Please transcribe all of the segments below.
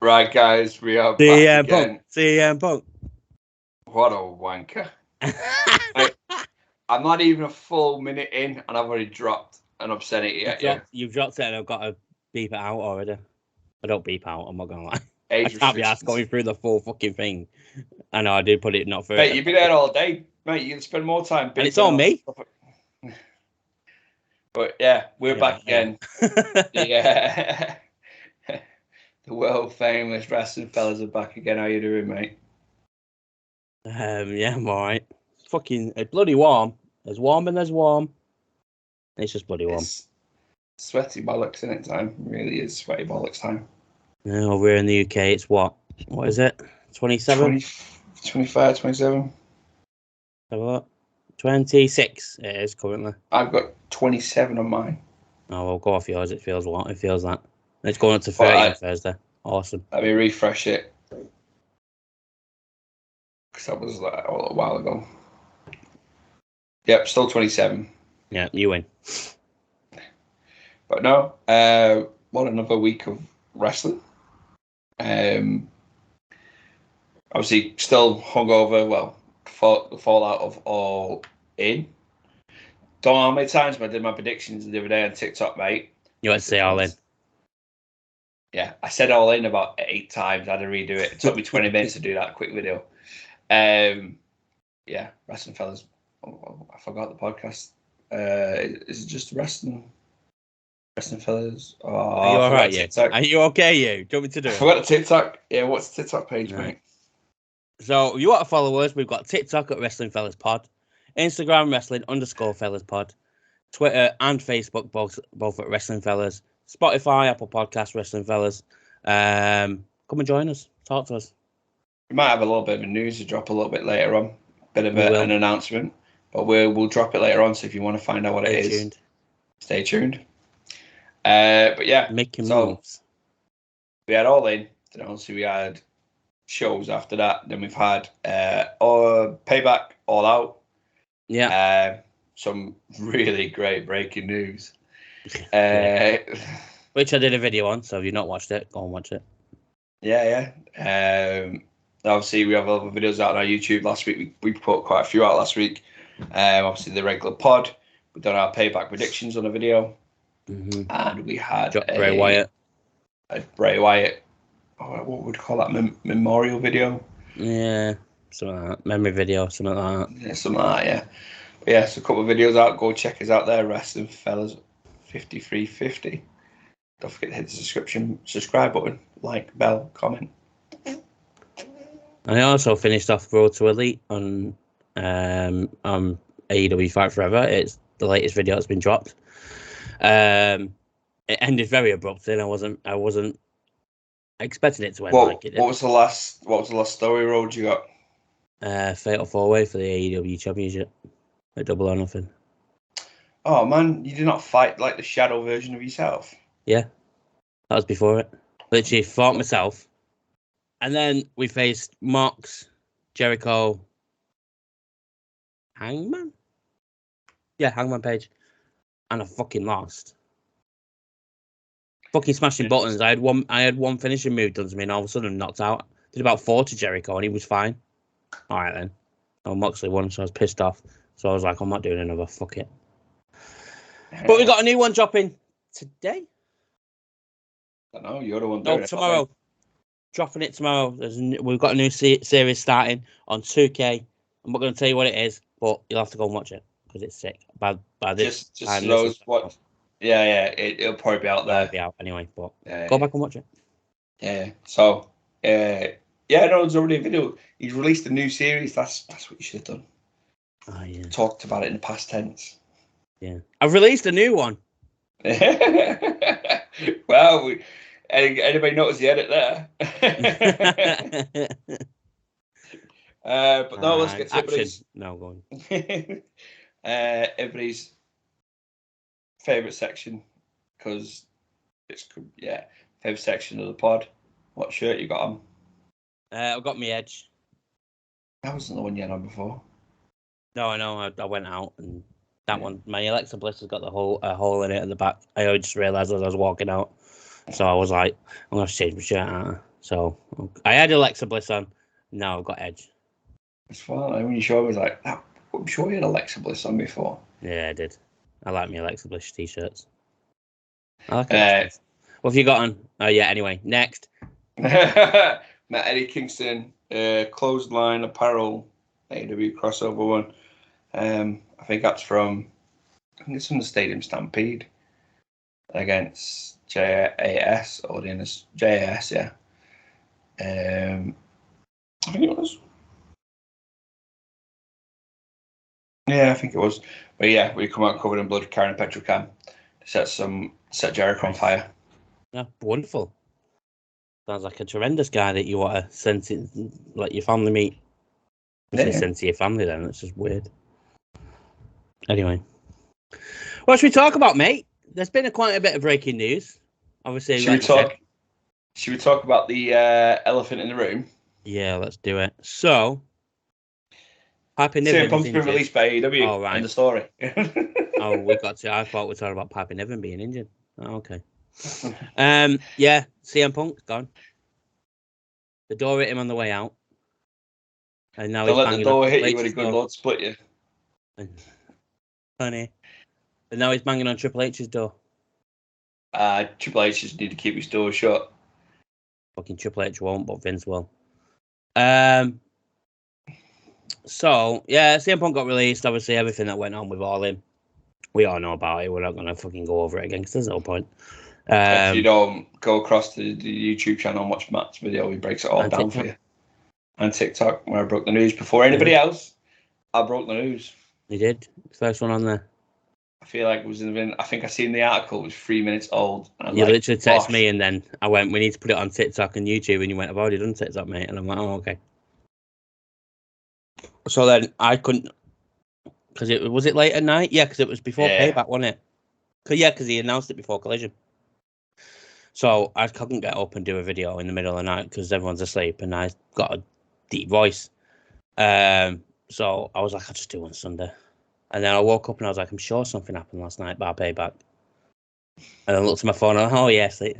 Right, guys, we are back CM again. Punk. CM Punk. What a wanker. I'm not even a full minute in, and I've already dropped an obscenity at you. You've dropped it, and I've got to beep it out already. I don't beep out, I'm not going to lie. Age I can't be asked going through the full fucking thing. I know, I did put it not first. Mate, you've been there all day. Mate, you can spend more time beeping. And it's on me. But yeah, we're back again. Yeah. The world famous wrestling fellas are back again. How you doing, mate? Yeah, I'm alright. It's bloody warm. There's warm and there's warm. It's just bloody warm. It's sweaty bollocks in it time. It really is sweaty bollocks time. Yeah, over in the UK, it's what? What is it? 27? 25, 27. 26 it is currently. I've got 27 on mine. Oh, we'll go off yours. It feels what? It feels that. It's going up to 30 on Thursday. Awesome. Let me refresh it. Because that was like a little while ago. Yep, still 27. Yeah, you win. But no, what another week of wrestling. Obviously, still hungover. Well, the fallout of All In. Don't know how many times I did my predictions the other day on TikTok, mate. You had to say All In. Yeah, I said All In about 8 times. I had to redo it. It took me 20 minutes to do that quick video. Yeah, wrestling fellas. Oh, I forgot the podcast. Is it just wrestling fellas? Oh, are you all right? Yeah. Are you okay? You? Do you want me to do it? I forgot the TikTok. Yeah, what's the TikTok page, mate? So if you want to follow us, we've got TikTok at Wrestling Fellas Pod, Instagram Wrestling_Fellas Pod, Twitter and Facebook both at Wrestling Fellas, Spotify, Apple Podcasts, Wrestling Fellas. Come and join us. Talk to us. We might have a little bit of news to drop a little bit later on. Bit of an announcement, but we'll drop it later on. So if you want to find out what it is, stay tuned. But yeah, making moves. We had All In. Then obviously we had shows after that. Then we've had Payback, All Out. Yeah. Some really great breaking news. Which I did a video on. So if you've not watched it, go and watch it. Yeah. Obviously, we have other videos out on our YouTube. Last week, we put quite a few out last week. Obviously, the regular pod. We've done our Payback predictions on a video. Mm-hmm. And we had Bray Wyatt. A Bray Wyatt, what would we call that, memorial video? Yeah, something like that. Memory video, something like that. Yeah, something like that, yeah. But yeah, so a couple of videos out. Go check us out there, Wrestling Fellas 5350. Don't forget to hit the subscribe button, like, bell, comment. I also finished off Road to Elite on AEW Fight Forever. It's the latest video that's been dropped. It ended very abruptly, and I wasn't expecting it to end like it did. What was the last story road you got? Fatal 4-Way for the AEW Championship at Double or Nothing. Oh man, you did not fight like the shadow version of yourself? Yeah, that was before it. Literally fought myself, and then we faced Mox, Jericho, Hangman. Yeah, Hangman Page, and I fucking lost. Fucking smashing buttons. I had one finishing move done to me, and all of a sudden knocked out. Did about 4 to Jericho, and he was fine. All right then. And Moxley won, so I was pissed off. So I was like, I'm not doing another. Fuck it. But we got a new one dropping today. I know you're the one doing it. Tomorrow. Dropping it tomorrow. We've got a new series starting on 2K. I'm not going to tell you what it is, but you'll have to go and watch it because it's sick. By this just time, those what. Yeah, it'll probably be out there. It'll be out anyway, but go back and watch it. Yeah. So, no, there's already a video. He's released a new series. That's what you should have done. Oh yeah. Talked about it in the past tense. Yeah, I've released a new one. Well, anybody notice the edit there? But no, let's get to everybody's. No, go on. Everybody's favorite section, because it's favorite section of the pod. What shirt you got on? I've got my Edge. That wasn't the one you had on before. No, I know. I went out and that one. My Alexa Bliss has got a hole in it at the back. I just realised as I was walking out, so I was like, I'm gonna change my shirt out. So I had Alexa Bliss on. Now I've got Edge. It's fun. When you showed me, like, I'm sure you had Alexa Bliss on before. Yeah, I did. I like my Alexa Bliss t-shirts. I like it. What have you got on? Oh, yeah, anyway. Next. Met Eddie Kingston, Clothesline Apparel, AEW crossover one. I think it's from the Stadium Stampede against JAS, audience JAS, yeah. I think it was. Yeah, I think it was. But yeah, we come out covered in blood, carrying a petrol can to set Jericho on fire. Yeah, wonderful. Sounds like a tremendous guy that you want to send to, let your family meet. Send to your family then. That's just weird. Anyway, what should we talk about, mate? There's been quite a bit of breaking news. Obviously, should we talk about the elephant in the room? Yeah, let's do it. So, Piper Niven Punk's been released by AEW. Oh, right. End of story. We got to. I thought we were talking about Piper Niven being injured. Oh, okay. Yeah, CM Punk's gone. The door hit him on the way out, and now Don't he's let the door hit you with a good Lord split you. Honey. And now he's banging on Triple H's door. Triple H just need to keep his door shut. Fucking Triple H won't, but Vince will. So, yeah, CM Punk got released. Obviously, everything that went on with all him. We all know about it. We're not going to fucking go over it again because there's no point. If you don't go across to the YouTube channel and watch Matt's video, he breaks it all down TikTok. For you. And TikTok, where I broke the news before anybody else. I broke the news. You did? First one on there. I feel like it was I think I seen the article. It was 3 minutes old. And you literally texted me, and then I went, we need to put it on TikTok and YouTube. And you went, I've already done TikTok, mate. And I'm like, oh, okay. So then I couldn't, because was it late at night? Yeah, because it was before Payback, wasn't it? Because he announced it before Collision. So I couldn't get up and do a video in the middle of the night because everyone's asleep, and I got a deep voice. So I was like, I'll just do one Sunday. And then I woke up and I was like, I'm sure something happened last night by Payback. And I looked at my phone and oh yes, it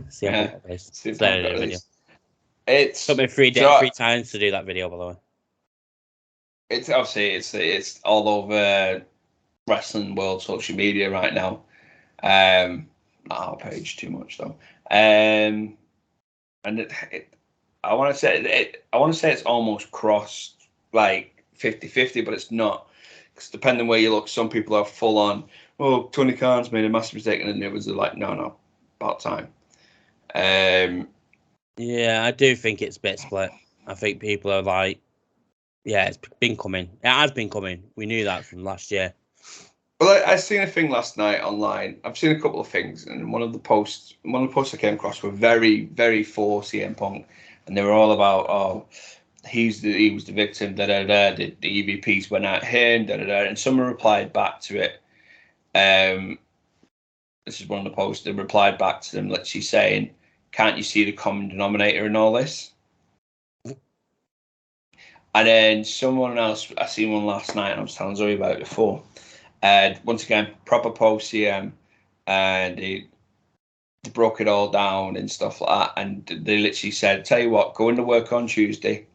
took me 3 times to do that video, by the way. It's obviously it's all over wrestling world social media right now. Not our page too much though. And I want to say it's almost crossed like 50-50, but it's not. Because depending where you look, some people are full on, oh, Tony Khan's made a massive mistake, and then the others are like, no, about time. Yeah, I do think it's a bit split. I think people are like, yeah, it's been coming. It has been coming. We knew that from last year. Well, I seen a thing last night online. I've seen a couple of things, and one of the posts I came across were very, very for CM Punk, and they were all about, he was the victim, the EVPs went at him, and someone replied back to it. This is one of the posts. They replied back to them, literally saying, "Can't you see the common denominator in all this?" And then someone else, I seen one last night, and I was telling Zoe about it before. Once again, proper post CM, and they broke it all down and stuff like that. And they literally said, "Tell you what, go into work on Tuesday,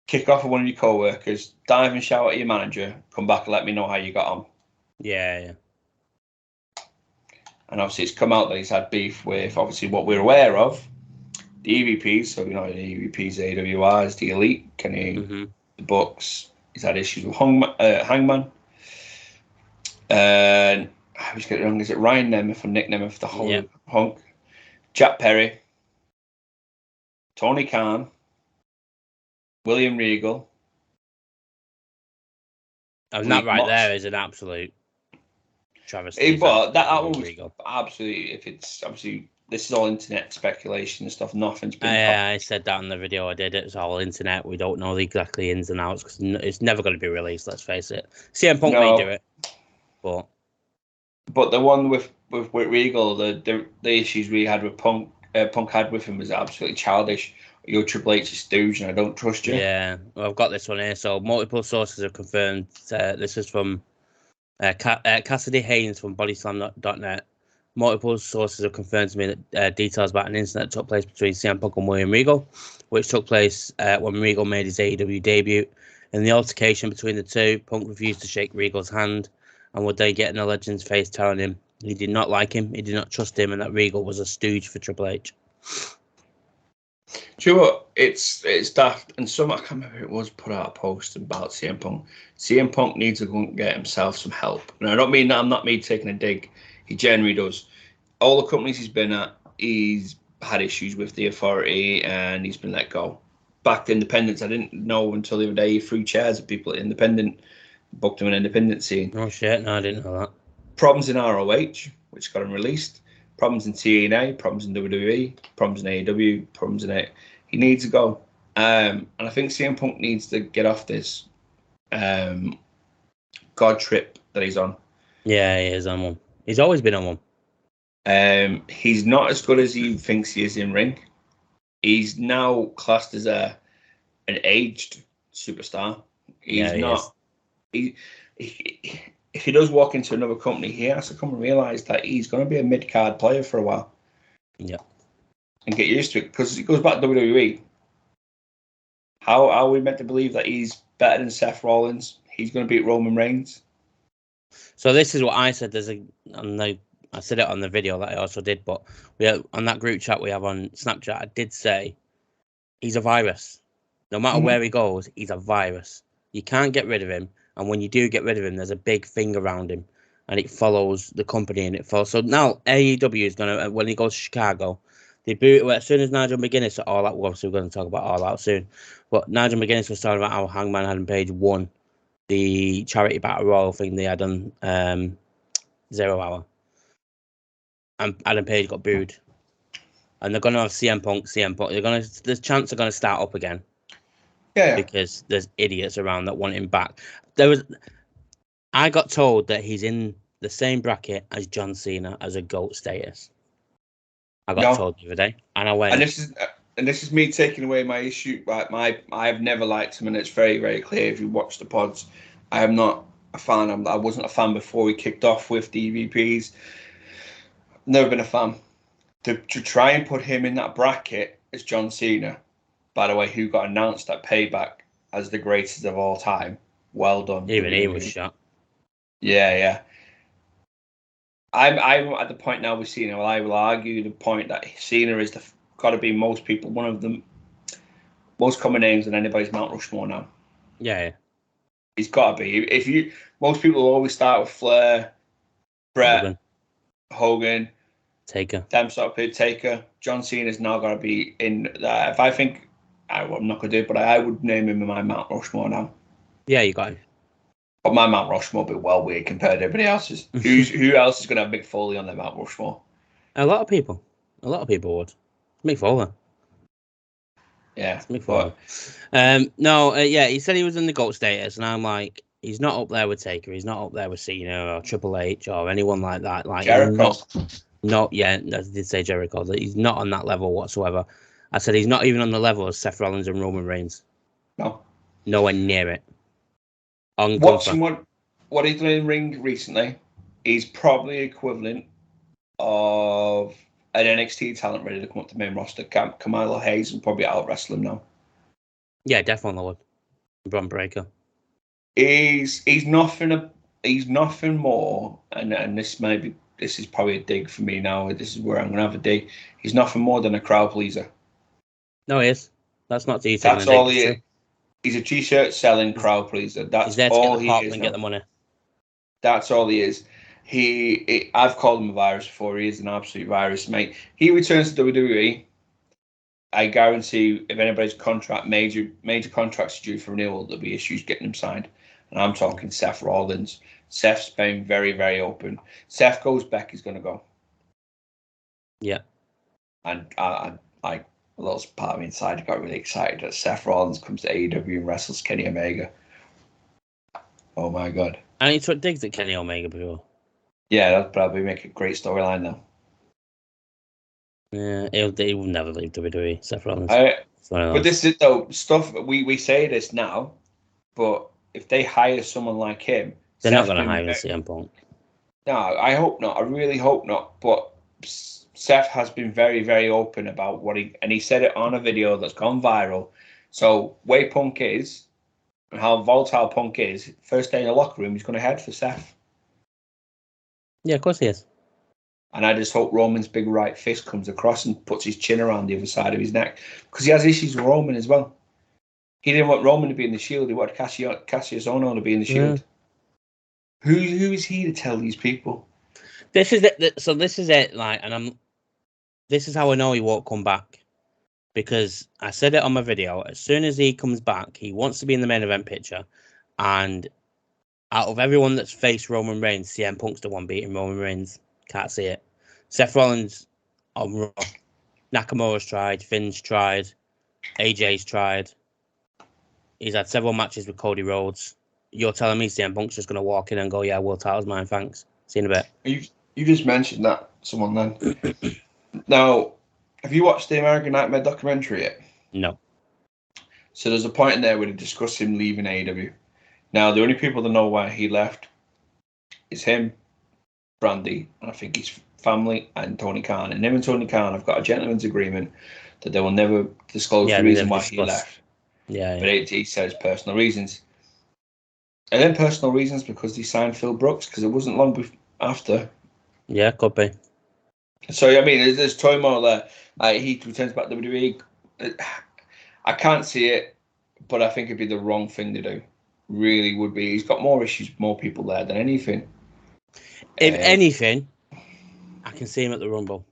kick off with one of your co-workers, dive and shout at your manager, come back and let me know how you got on." Yeah. And obviously it's come out that he's had beef with, obviously, what we're aware of, the EVPs. So, the EVPs, AWRs, the Elite, the Bucks. He's had issues with Hangman. And I always get it wrong. Is it Ryan Nemeth or Nick Nemeth, the whole Hunk? Jack Perry, Tony Khan, William Regal. And that right there is an absolute travesty. But that one was absolutely, if it's obviously, this is all internet speculation and stuff. Nothing's been. I said that in the video I did. It's all internet. We don't know the exactly ins and outs because it's never going to be released. Let's face it. CM Punk may do it, but the one with Regal, the issues we had with Punk had with him was absolutely childish. You're Triple H's stooge, and I don't trust you. Yeah, well, I've got this one here. So multiple sources have confirmed. This is from Cassidy Haynes from BodySlam.net. Multiple sources have confirmed to me that details about an incident that took place between CM Punk and William Regal, which took place when Regal made his AEW debut. In the altercation between the two, Punk refused to shake Regal's hand, and would they get in the legend's face telling him he did not like him, he did not trust him, and that Regal was a stooge for Triple H. Do you know what? It's daft, and I can't remember who it was, put out a post about CM Punk. CM Punk needs to go and get himself some help. And I don't mean that, I'm not me taking a dig. He generally does. All the companies he's been at, he's had issues with the authority, and he's been let go. Back to independence, I didn't know until the other day he threw chairs at people at independent, booked him an independent scene. Oh shit, no, I didn't know that. Problems in ROH, which got him released. Problems in TNA, problems in WWE, problems in AEW, problems in it. He needs to go. And I think CM Punk needs to get off this God trip that he's on. Yeah, he is on one. He's always been on one. He's not as good as he thinks he is in ring. He's now classed as an aged superstar. He's not. If he does walk into another company, he has to come and realise that he's going to be a mid-card player for a while. Yeah. And get used to it, because he goes back to WWE. How are we meant to believe that he's better than Seth Rollins? He's going to beat Roman Reigns. So this is what I said. I said it on the video that I also did, but on that group chat we have on Snapchat, I did say he's a virus. No matter where he goes, he's a virus. You can't get rid of him. And when you do get rid of him, there's a big thing around him, and it follows the company, and it follows. So now AEW is going to, when he goes to Chicago, they boot as soon as Nigel McGuinness at All Out. Well, obviously we're going to talk about All Out soon, but Nigel McGuinness was talking about how Hangman Adam Page won the charity battle royal thing they had on 0 Hour, and Adam Page got booed, and they're going to have CM Punk. The chants are going to start up again. Yeah. Because there's idiots around that want him back. I got told that he's in the same bracket as John Cena as a GOAT status. I got told the other day, and I went. And this is me taking away my issue. Right, I've never liked him, and it's very, very clear if you watch the pods. I am not a fan. I wasn't a fan before he kicked off with the EVPs. Never been a fan. To try and put him in that bracket as John Cena, by the way, who got announced at Payback as the greatest of all time. Well done. Even he was shot. Yeah. I'm at the point now with Cena. Well, I will argue the point that Cena is got to be one of the most common names in anybody's Mount Rushmore now. Yeah. He's got to be. Most people always start with Flair, Bret, Hogan, Taker. Them sort of people, Taker. John Cena's now got to be in there. If I think, I'm not going to do it, but I would name him in my Mount Rushmore now. Yeah, you got him. But my Mount Rushmore will be well weird compared to everybody else's. Who else is going to have Mick Foley on their Mount Rushmore? A lot of people would. Mick Foley. Yeah. It's Mick Foley. He said he was in the GOAT status, and I'm like, he's not up there with Taker. He's not up there with Cena or Triple H or anyone like that. Like Jericho. I did say Jericho. That he's not on that level whatsoever. I said he's not even on the level of Seth Rollins and Roman Reigns. No. Nowhere near it. Watching what he's done in ring recently, he's probably equivalent of an NXT talent ready to come up to the main roster. Kamala Hayes and probably out wrestle him now. Yeah, definitely would. Braun Breaker. He's nothing more, and this is probably a dig for me now. This is where I'm gonna have a dig. He's nothing more than a crowd pleaser. No, he is. That's not you. That's all he is. He's a t-shirt selling crowd pleaser. That's all he is. And get the money. That's all he is. I've called him a virus before. He is an absolute virus, mate. He returns to WWE. I guarantee if anybody's major contracts are due for renewal, there'll be issues getting them signed. And I'm talking Seth Rollins. Seth's been very, very open. Seth goes, Becky's going to go. Yeah. And I a little part of me inside got really excited that Seth Rollins comes to AEW and wrestles Kenny Omega. Oh my god! And he took digs at Kenny Omega before. Yeah, that'd probably make a great storyline though. Yeah, he will never leave WWE. Seth Rollins. But this is though stuff we say this now, but if they hire someone like him, they're not going to hire CM Punk. No, I hope not. I really hope not. But Seth has been very, very open about what he said it on a video that's gone viral. So way Punk is and how volatile Punk is, first day in the locker room, he's going to head for Seth. Yeah, of course he is. And I just hope Roman's big right fist comes across and puts his chin around the other side of his neck because he has issues with Roman as well. He didn't want Roman to be in the Shield. He wanted Cassius Ohno to be in the Shield. Yeah. Who is he to tell these people? This is it. So this is it. Like, and this is how I know he won't come back, because I said it on my video. As soon as he comes back, he wants to be in the main event picture, and out of everyone that's faced Roman Reigns, CM Punk's the one beating Roman Reigns. Can't see it. Seth Rollins on Raw. Nakamura's tried. Finn's tried. AJ's tried. He's had several matches with Cody Rhodes. You're telling me CM Punk's just going to walk in and go, yeah, world title's mine, thanks. See you in a bit. You just mentioned that, someone then. Now, have you watched the American Nightmare documentary yet? No. So there's a point in there where they discuss him leaving AEW. Now, the only people that know why he left is him, Brandy, and I think his family, and Tony Khan. And him and Tony Khan have got a gentleman's agreement that they will never disclose the reason why he left. Yeah. But he says personal reasons. And then personal reasons because he signed Phil Brooks, because it wasn't long after. Yeah, could be. So, I mean, there's turmoil there. He returns back to WWE. I can't see it, but I think it'd be the wrong thing to do. Really would be. He's got more issues, more people there than anything. If anything, I can see him at the Rumble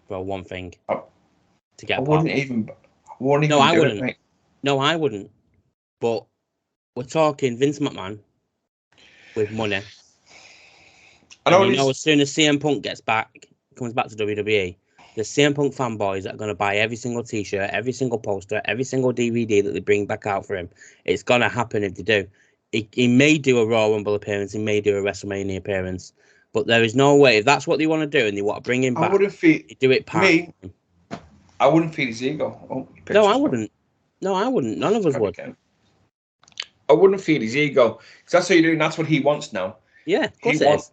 for one thing. To get I wouldn't even no, I wouldn't. It, no, I wouldn't. But we're talking Vince McMahon with money. And you know, as soon as CM Punk comes back to WWE, the CM Punk fanboys that are going to buy every single T-shirt, every single poster, every single DVD that they bring back out for him. It's going to happen if they do. He may do a Royal Rumble appearance, he may do a WrestleMania appearance, but there is no way, if that's what they want to do and they want to bring him back, do it part. I wouldn't feed his ego. No, I wouldn't. No, I wouldn't. None of us would. I wouldn't feed his ego because that's what you're doing. That's what he wants now. Yeah, of course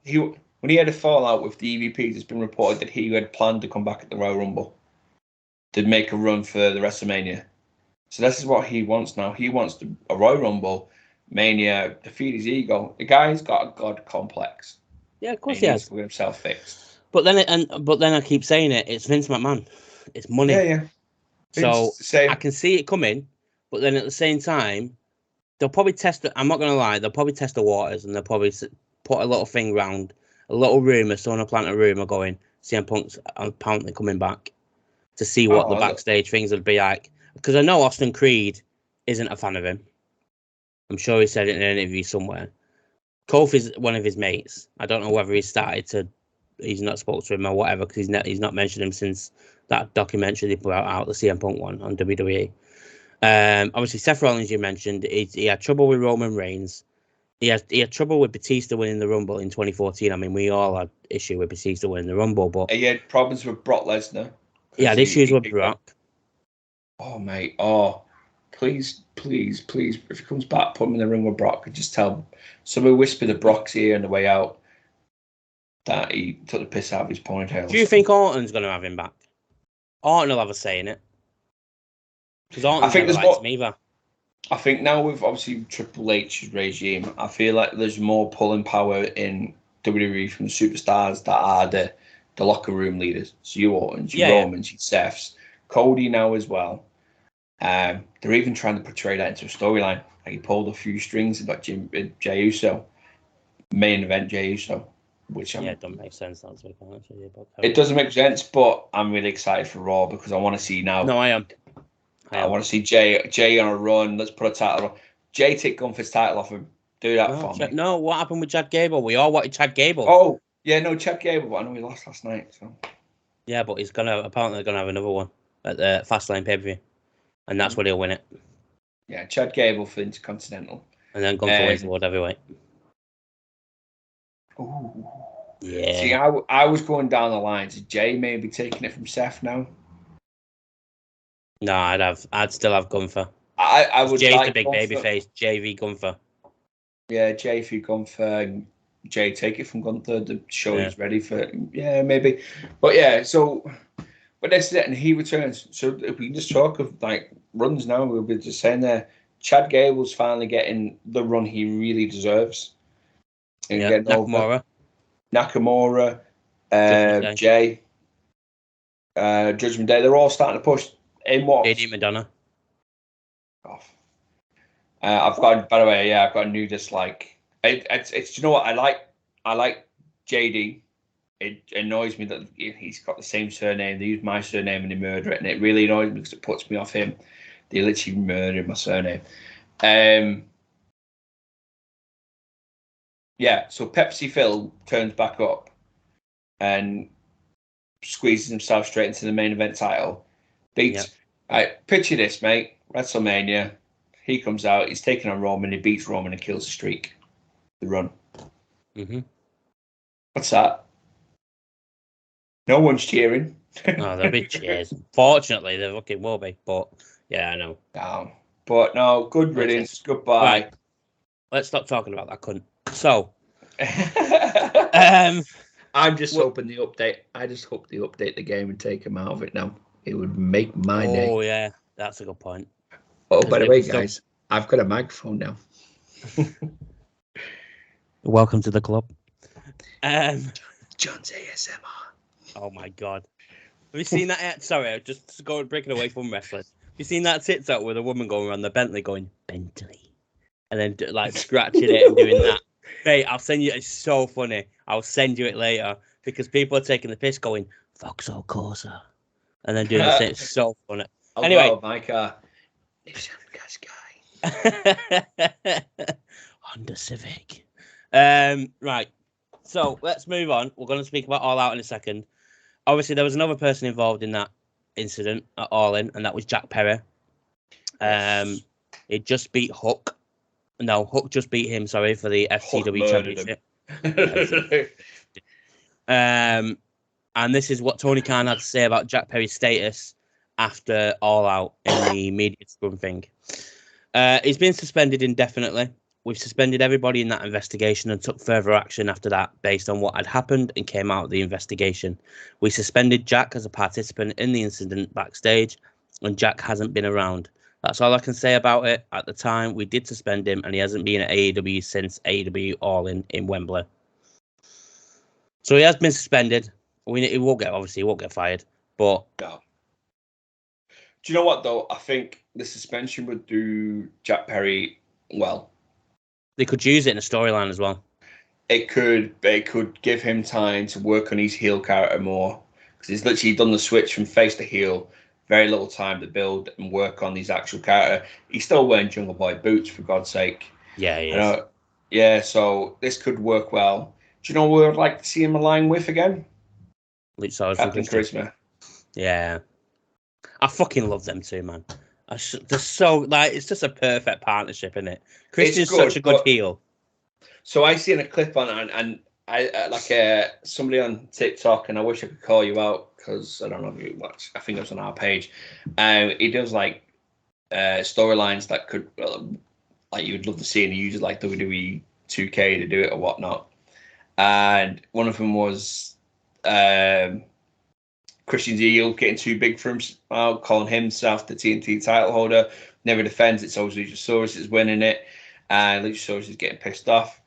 when he had a fallout with the EVPs, it's been reported that he had planned to come back at the Royal Rumble to make a run for the WrestleMania. So this is what he wants now. He wants a Royal Rumble, Mania, to feed his ego. The guy's got a god complex. Yeah, of course he has. To get himself fixed. But then I keep saying it. It's Vince McMahon. It's money. Yeah. So I can see it coming, but then at the same time, they'll probably test it. I'm not going to lie. They'll probably test the waters, and they'll probably put a little thing round, a little rumor, someone will plant a rumor going, CM Punk's apparently coming back, to see what the backstage things would be like. Because I know Austin Creed isn't a fan of him. I'm sure he said it in an interview somewhere. Kofi's one of his mates. I don't know whether he's not spoke to him or whatever, because he's not mentioned him since that documentary they put out, the CM Punk one on WWE. Obviously, Seth Rollins, you mentioned, he had trouble with Roman Reigns. He had trouble with Batista winning the Rumble in 2014. I mean, we all had issue with Batista winning the Rumble, but he had problems with Brock Lesnar. He had issues with Brock. Oh, mate. Oh, please. If he comes back, put him in the ring with Brock and just tell somebody whisper to Brock's ear on the way out that he took the piss out of his ponytail. Do you think Orton's going to have him back? Orton will have a say in it. Because Orton's never liked him either. I think now with obviously Triple H's regime, I feel like there's more pulling power in WWE from the superstars that are the locker room leaders. So you Ortons, you Romans, you Seths, Cody now as well. They're even trying to portray that into a storyline. Like he pulled a few strings and got Jey Uso, main event Jey Uso. Which it doesn't make sense. It doesn't make sense, but I'm really excited for Raw because I want to see now. No, I am. I want to see Jey on a run. Let's put a title on. Jey take Gunther's title off him. Do that for me. No, what happened with Chad Gable? We all wanted Chad Gable. Oh, yeah, no, Chad Gable, but I know he lost last night. So. Yeah, but he's apparently gonna have another one at the Fastlane pay-per-view, and that's where he'll win it. Yeah, Chad Gable for Intercontinental. And then Gunther wins the World Heavyweight. Ooh. Yeah. See, I was going down the lines. Jey may be taking it from Seth now. No, I'd still have Gunther. I would. Jay's the big baby face. Jey v Gunther. Yeah, Jey v Gunther. Jay take it from Gunther. The show Yeah. is ready for maybe. But yeah, so but that's it, and he returns. So if we can just talk of like runs now, we'll be just saying there. Chad Gable's finally getting the run he really deserves. And getting Nakamura. over Nakamura, Jay, Judgment Day, they're all starting to push in what? JD Madonna. I've got, by the way, I've got a new dislike. It's you know what I like? I like JD. It annoys me that he's got the same surname. They use my surname and they murder it, and it really annoys me because it puts me off him. They literally murdered my surname. So Pepsi Phil turns back up and squeezes himself straight into the main event title. Picture this, mate. WrestleMania. He comes out. He's taking on Roman. He beats Roman and kills the streak. The run. Mm-hmm. What's that? No one's cheering. Oh, there'll be cheers. Fortunately, there fucking will be. But yeah, I know. But no, good riddance. Goodbye. Right. Let's stop talking about that cunt. So, I'm just hoping the update. I just hope they update the game and take him out of it now. It would make my day. Oh yeah, that's a good point. Oh, by the way, guys, I've got a microphone now. Welcome to the club. John's ASMR. Oh my god. Have you seen that? Sorry, just breaking away from wrestling. Have you seen that TikTok with a woman going around the Bentley going, Bentley? And then like scratching it and doing that. Hey, I'll send you, it's so funny. I'll send you it later because people are taking the piss going, Vauxhall Corsa. And then doing the same. It's so funny. Anyway. My car. Honda Civic. Right. So let's move on. We're going to speak about All Out in a second. Obviously, there was another person involved in that incident at All In, and that was Jack Perry. He just beat Hook. No, Hook just beat him, sorry, for the FCW Championship. And this is what Tony Khan had to say about Jack Perry's status after All Out in the media scrum thing. He's been suspended indefinitely. We've suspended everybody in that investigation and took further action after that based on what had happened and came out of the investigation. We suspended Jack as a participant in the incident backstage, and Jack hasn't been around. That's all I can say about it. At the time, we did suspend him, and he hasn't been at AEW since AEW All In Wembley. So he has been suspended. He won't get fired. But no. Do you know what though? I think the suspension would do Jack Perry well. They could use it in a storyline as well. It could give him time to work on his heel character more because he's literally done the switch from face to heel. Very little time to build and work on his actual character. He's still wearing Jungle Boy boots, for God's sake. Yeah, he is. Yeah, so this could work well. Do you know who I'd like to see him align with again? Captain Charisma. Yeah. I fucking love them too, man. They're so, like, it's just a perfect partnership, isn't it? Christian's such a good heel. So I seen a clip on, and I somebody on TikTok, and I wish I could call you out because I don't know if you watch. I think it was on our page. He does like storylines that could, like, you would love to see, and he uses like WWE 2K to do it or whatnot. And one of them was Christian's heel getting too big for himself, calling himself the TNT title holder. Never defends. It's always Luchasaurus is winning it, and Luchasaurus is getting pissed off.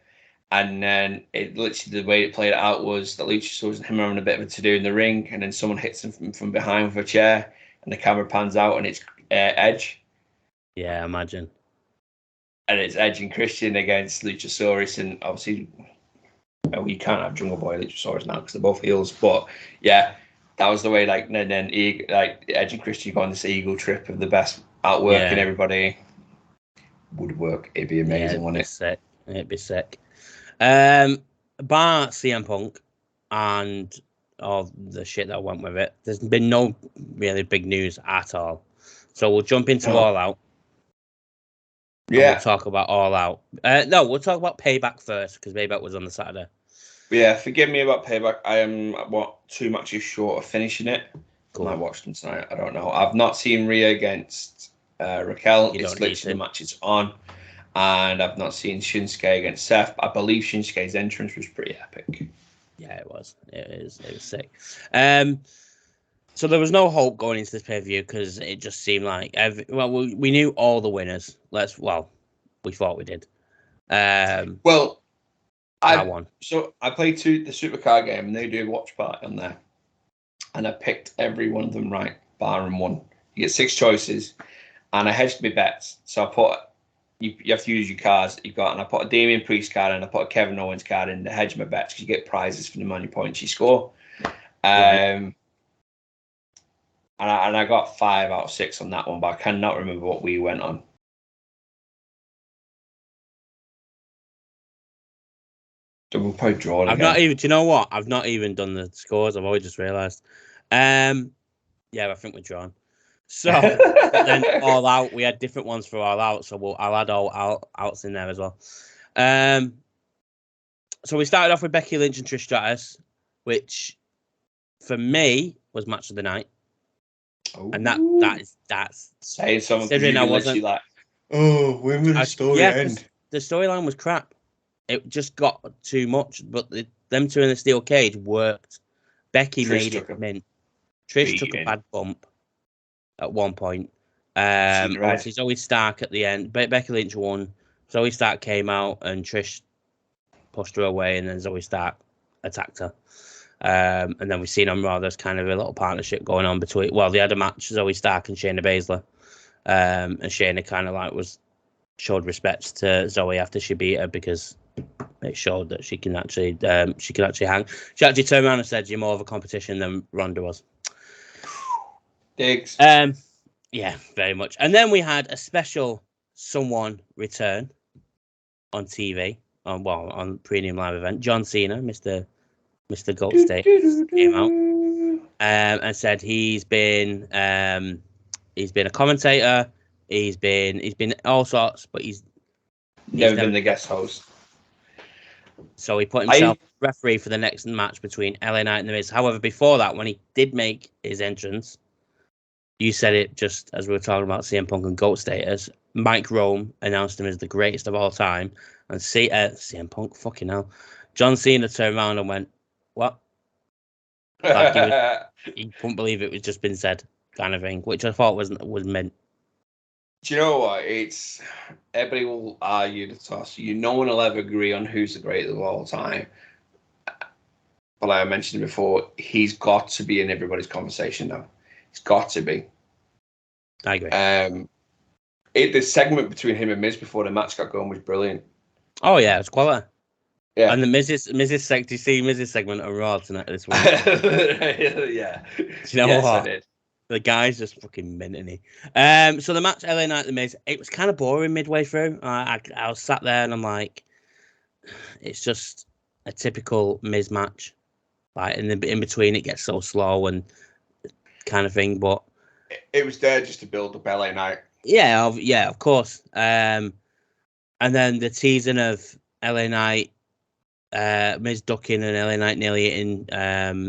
And then it literally, the way it played out was that Luchasaurus and him having a bit of a to do in the ring, and then someone hits him from behind with a chair, and the camera pans out, and it's Edge. Yeah, imagine. And it's Edge and Christian against Luchasaurus, and obviously we can't have Jungle Boy and Luchasaurus now because they're both heels. But yeah, that was the way. Like, and then Edge and Christian go on this ego trip of the best outworking everybody. Would work. It'd be amazing, wouldn't it? Sick. It'd be sick. Bar CM Punk and all the shit that went with it, there's been no really big news at all. So we'll jump into All Out. Yeah. We'll talk about All Out. No, we'll talk about Payback first because Payback was on the Saturday. Yeah, forgive me about Payback. I am 2 matches short of finishing it. Cool. I might watch them tonight. I don't know. I've not seen Rhea against Raquel. It's literally the match it's on. and I've not seen Shinsuke against Seth. I believe Shinsuke's entrance was pretty epic. Yeah, it was. It was sick. So there was no hope going into this pay-per-view because it just seemed like we knew all the winners. We thought we did. I won. So I played the Supercar game, and they do a watch party on there, and I picked every one of them right, barring one. You get 6 choices, and I hedged my bets. So I put you have to use your cards that you've got, and I put a Damian Priest card and I put a Kevin Owens card in to hedge my bets because you get prizes for the money points you score. Right. And I got 5 out of 6 on that one, but I cannot remember what we went on. So we'll probably draw it again. Do you know what? I've not even done the scores. I've always just realised. Yeah, I think we're drawn. So then All Out, we had different ones for All Out, so I'll add all outs in there as well. So we started off with Becky Lynch and Trish Stratus, which for me was match of the night. Ooh. And that's saying something. Considering I wasn't like, when will the story end? The storyline was crap. It just got too much, but them two in the steel cage worked. Becky made it mint. Trish took a bad bump at one point. Obviously Zoe Stark at the end. Becky Lynch won. Zoe Stark came out and Trish pushed her away, and then Zoe Stark attacked her. And then we've seen on Raw there's kind of a little partnership going on between. Well, they had a match, Zoe Stark and Shayna Baszler, and Shayna kind of like showed respect to Zoe after she beat her because it showed that she can actually hang. She actually turned around and said, "You're more of a competition than Ronda was." Digs. Yeah, very much. And then we had a special someone return on TV on Premium Live event. John Cena, Mr. Gold State, came out and said he's been a commentator. He's been all sorts, but he's never been the guest host. So he put himself referee for the next match between LA Knight and The Miz. However, before that, when he did make his entrance, you said it just as we were talking about CM Punk and GOAT status. Mike Rome announced him as the greatest of all time, and CM Punk, fucking hell, John Cena turned around and went, "What?" Like he couldn't believe it was just been said, kind of thing, which I thought was meant. Do you know what? It's everybody will argue the toss. No one will ever agree on who's the greatest of all time. But like I mentioned before, he's got to be in everybody's conversation now. He's got to be. I agree. The segment between him and Miz before the match got going was brilliant. Oh yeah, it was quality. Yeah. And the Miz's do you see Miz's segment on Raw tonight this week? Yeah. Do you know yes, what? I did. The guy's just fucking mint, isn't he? So the match LA Knight The Miz, it was kind of boring midway through. I was sat there and I'm like, it's just a typical Miz match. Like in between, it gets so slow and kind of thing. But it was there just to build up LA Knight. Yeah, of course. And then the teasing of LA Knight, Miz ducking and LA Knight nearly hitting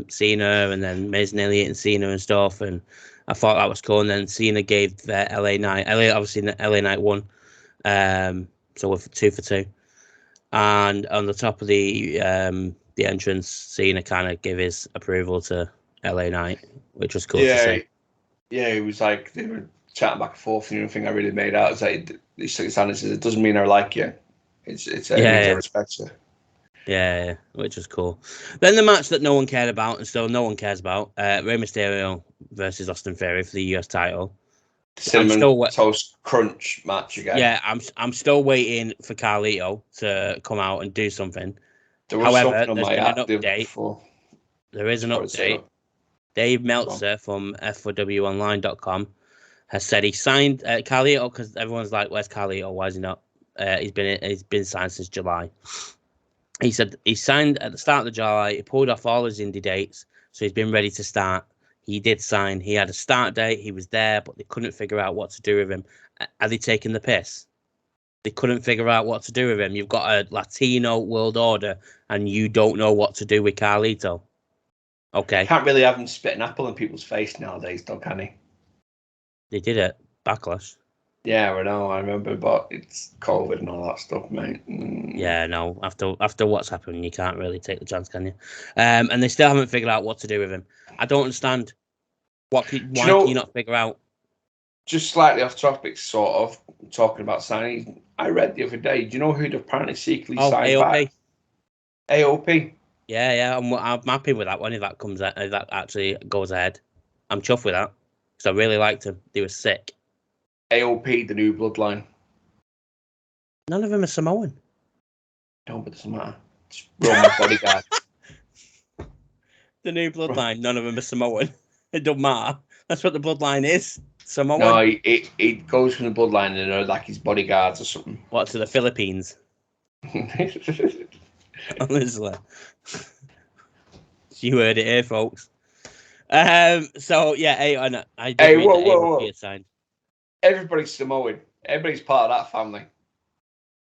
Cena, and then Miz nearly hitting Cena and stuff. And I thought that was cool. And then Cena gave the LA Knight. LA Knight won. So we're 2 for 2. And on the top of the entrance, Cena kind of gave his approval to LA Knight, which was cool to see. Yeah, it was like they were chatting back and forth. And the thing I really made out is like he shook his hand and says, "It doesn't mean I like you. It means I respect you." Yeah, which was cool. Then the match that no one cared about, and still no one cares about, Rey Mysterio versus Austin Theory for the US title. Cinnamon Toast Crunch match again. Yeah, I'm still waiting for Carlito to come out and do something. However, there's been an update. There is an update. Dave Meltzer from F4WOnline.com has said he signed Carlito, because everyone's like, "Where's Carlito? Why is he not?" He's been signed since July. He said he signed at the start of July. He pulled off all his indie dates, so he's been ready to start. He did sign. He had a start date. He was there, but they couldn't figure out what to do with him. Are they taking the piss? They couldn't figure out what to do with him. You've got a Latino world order, and you don't know what to do with Carlito. Okay. Can't really have him spit an apple in people's face nowadays, though, can he? They did it. Backlash. Yeah, I know. I remember, but it's COVID and all that stuff, mate. Yeah, no. After what's happened, you can't really take the chance, can you? And they still haven't figured out what to do with him. I don't understand. Do you Why can you know? not figure out? Just slightly off topic, sort of talking about signing. I read the other day. Do you know who'd apparently secretly Oh, signed AOP. back? AOP. Yeah. I'm happy with that one. If that if that actually goes ahead, I'm chuffed with that because I really liked him. They were sick. AOP, the new bloodline. None of them are Samoan. No, but it doesn't matter. It's Roman's bodyguard. The new bloodline. None of them are Samoan. It don't matter. That's what the bloodline is. Samoan. No, it goes from the bloodline and they're like his bodyguards or something. What, to the Philippines? Honestly, you heard it here, folks. So yeah, I did Hey, read whoa, that whoa, AOP whoa. had signed. Everybody's Samoan. Everybody's part of that family.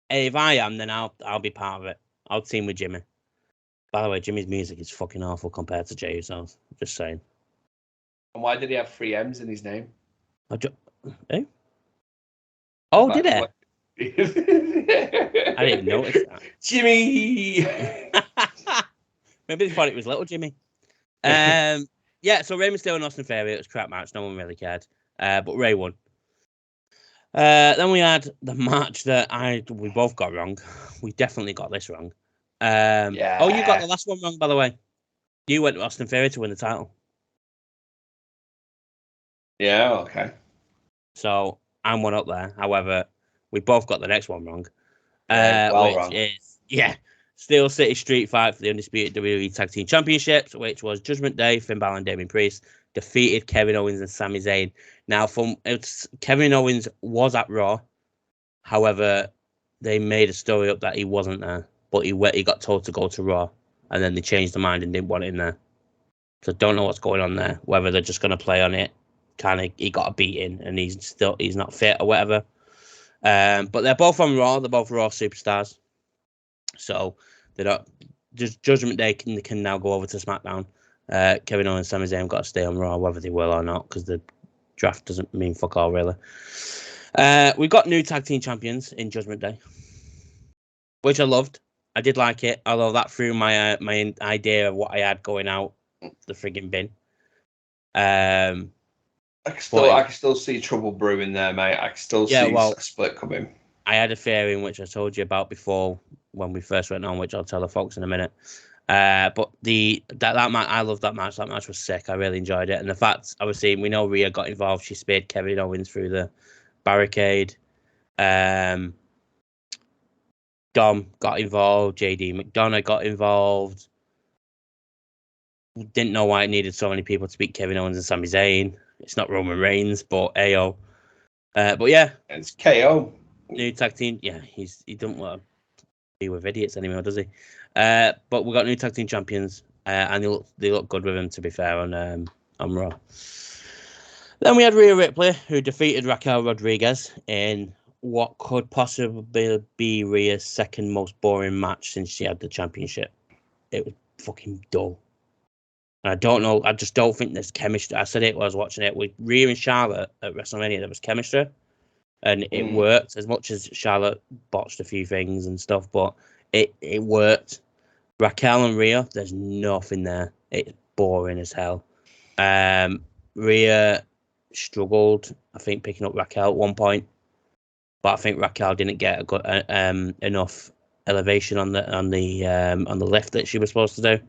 Hey, if I am, then I'll be part of it. I'll team with Jimmy. By the way, Jimmy's music is fucking awful compared to Jay Uso's. Just saying. And why did he have three M's in his name? Eh? Oh, did That's it? I didn't even notice that. Jimmy. Maybe they thought it was little Jimmy. Yeah. So Rey Mysterio and Austin Theory. It was a crap match. No one really cared. But Ray won. Then we had the match that we both got wrong. We definitely got this wrong. Yeah. Oh, you got the last one wrong, by the way. You went to Austin Theory to win the title. Yeah, okay. So I'm one up there. However, we both got the next one wrong. Well Which wrong. is, Steel City Street Fight for the Undisputed WWE Tag Team Championships, which was Judgment Day, Finn Balor and Damien Priest defeated Kevin Owens and Sami Zayn. Now, Kevin Owens was at Raw. However, they made a story up that he wasn't there, but he got told to go to Raw, and then they changed their mind and didn't want him there. So don't know what's going on there. Whether they're just going to play on it, kind of he got a beating and he's not fit or whatever. But they're both on Raw. They're both Raw superstars. So they're not. Just Judgment Day can now go over to SmackDown. Kevin Owens and Sami Zayn got to stay on Raw, whether they will or not, because the draft doesn't mean fuck all really. We got new tag team champions in Judgment Day, which I loved. I did like it, although that threw my my idea of what I had going out the frigging bin. I can still see trouble brewing there, mate. I can still see a split coming. I had a theory in which I told you about before when we first went on, which I'll tell the folks in a minute. But that match, I loved that match. That match was sick. I really enjoyed it, and the fact, obviously, we know Rhea got involved. She speared Kevin Owens through the barricade. Dom got involved. JD McDonough got involved. Didn't know why it needed so many people to beat Kevin Owens and Sami Zayn. It's not Roman Reigns, but AO. But yeah, it's KO. New tag team. Yeah, he doesn't want to be with idiots anymore, does he? But we got new tag team champions, and they look good with him. To be fair, on Raw. Then we had Rhea Ripley, who defeated Raquel Rodriguez in what could possibly be Rhea's second most boring match since she had the championship. It was fucking dull. And I don't know. I just don't think there's chemistry. I said it while I was watching it with Rhea and Charlotte at WrestleMania. There was chemistry, and it worked. As much as Charlotte botched a few things and stuff, but it worked. Raquel and Rhea, there's nothing there. It's boring as hell. Rhea struggled, I think, picking up Raquel at one point, but I think Raquel didn't get a good enough elevation on the lift that she was supposed to do.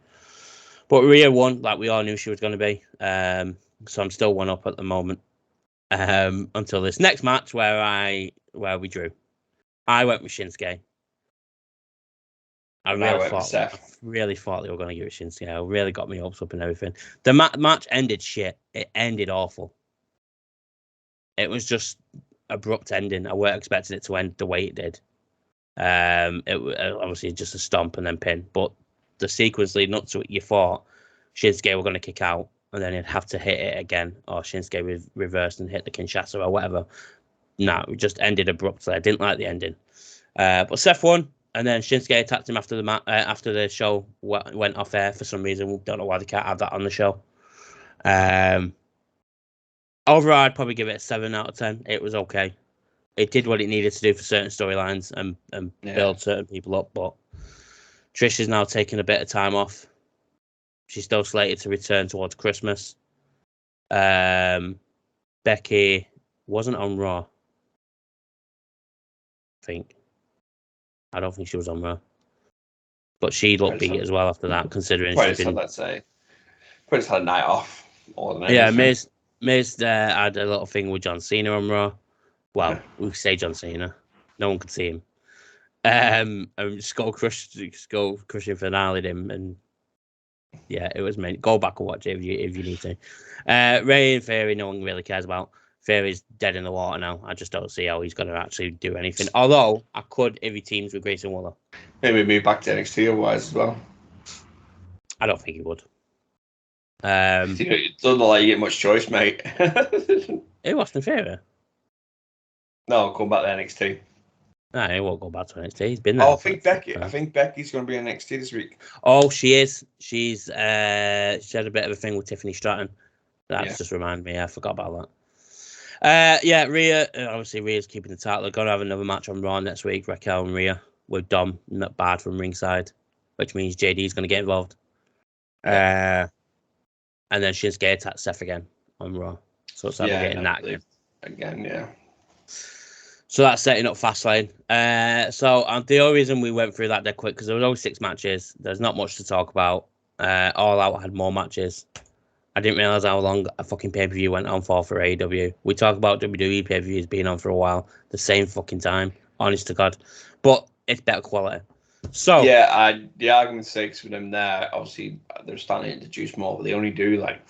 But Rhea won, like we all knew she was going to be. So I'm still one up at the moment. Until this next match where we drew. I went with Shinsuke. I really thought they were going to give it Shinsuke. It really got me hopes up and everything. The match ended shit. It ended awful. It was just abrupt ending. I weren't expecting it to end the way it did. It was obviously just a stomp and then pin, but the sequence leading up to it, you thought Shinsuke were going to kick out and then he'd have to hit it again, or Shinsuke reversed and hit the Kinshasa or whatever. No, it just ended abruptly. I didn't like the ending. But Seth won, and then Shinsuke attacked him after the show went off air for some reason. Don't know why they can't have that on the show. Overall, I'd probably give it a 7 out of 10. It was okay. it did what it needed to do for certain storylines and build certain people up. But Trish is now taking a bit of time off. She's still slated to return towards Christmas. Becky wasn't on Raw. I don't think she was on Raw. But she looked beat as well after that, considering she's been... let's say. Probably just had a night off more than Yeah, anything. Miz had a little thing with John Cena on Raw. Well, we say John Cena. No one could see him. And skull crushing finale him, and yeah, it was meant. Go back and watch it if you need to. Ray and Theory, no one really cares about. Theory's dead in the water now. I just don't see how he's going to actually do anything. Although I could if he teams with Grayson Waller. Maybe move back to NXT otherwise as well. I don't think he would. It doesn't look like you get much choice, mate. Who, Austin Theory? No, come back to NXT. No, he won't go back to NXT. He's been there. I think Becky's going to be in NXT this week. Oh, she is. She had a bit of a thing with Tiffany Stratton. That's just reminded me. I forgot about that. Rhea. Obviously, Rhea's keeping the title. They're going to have another match on Raw next week. Raquel and Rhea with Dom, not bad from ringside, which means JD's going to get involved. And then Shinsuke attacks Seth again on Raw. So it's like we're getting that again. Yeah. So that's setting up Fastlane. So the only reason we went through that dead quick, because there was only 6 matches. There's not much to talk about. All Out had more matches. I didn't realise how long a fucking pay-per-view went on for AEW. We talk about WWE pay-per-views being on for a while. The same fucking time. Honest to God. But it's better quality. So the argument's sake for them there, obviously they're starting to introduce more, but they only do like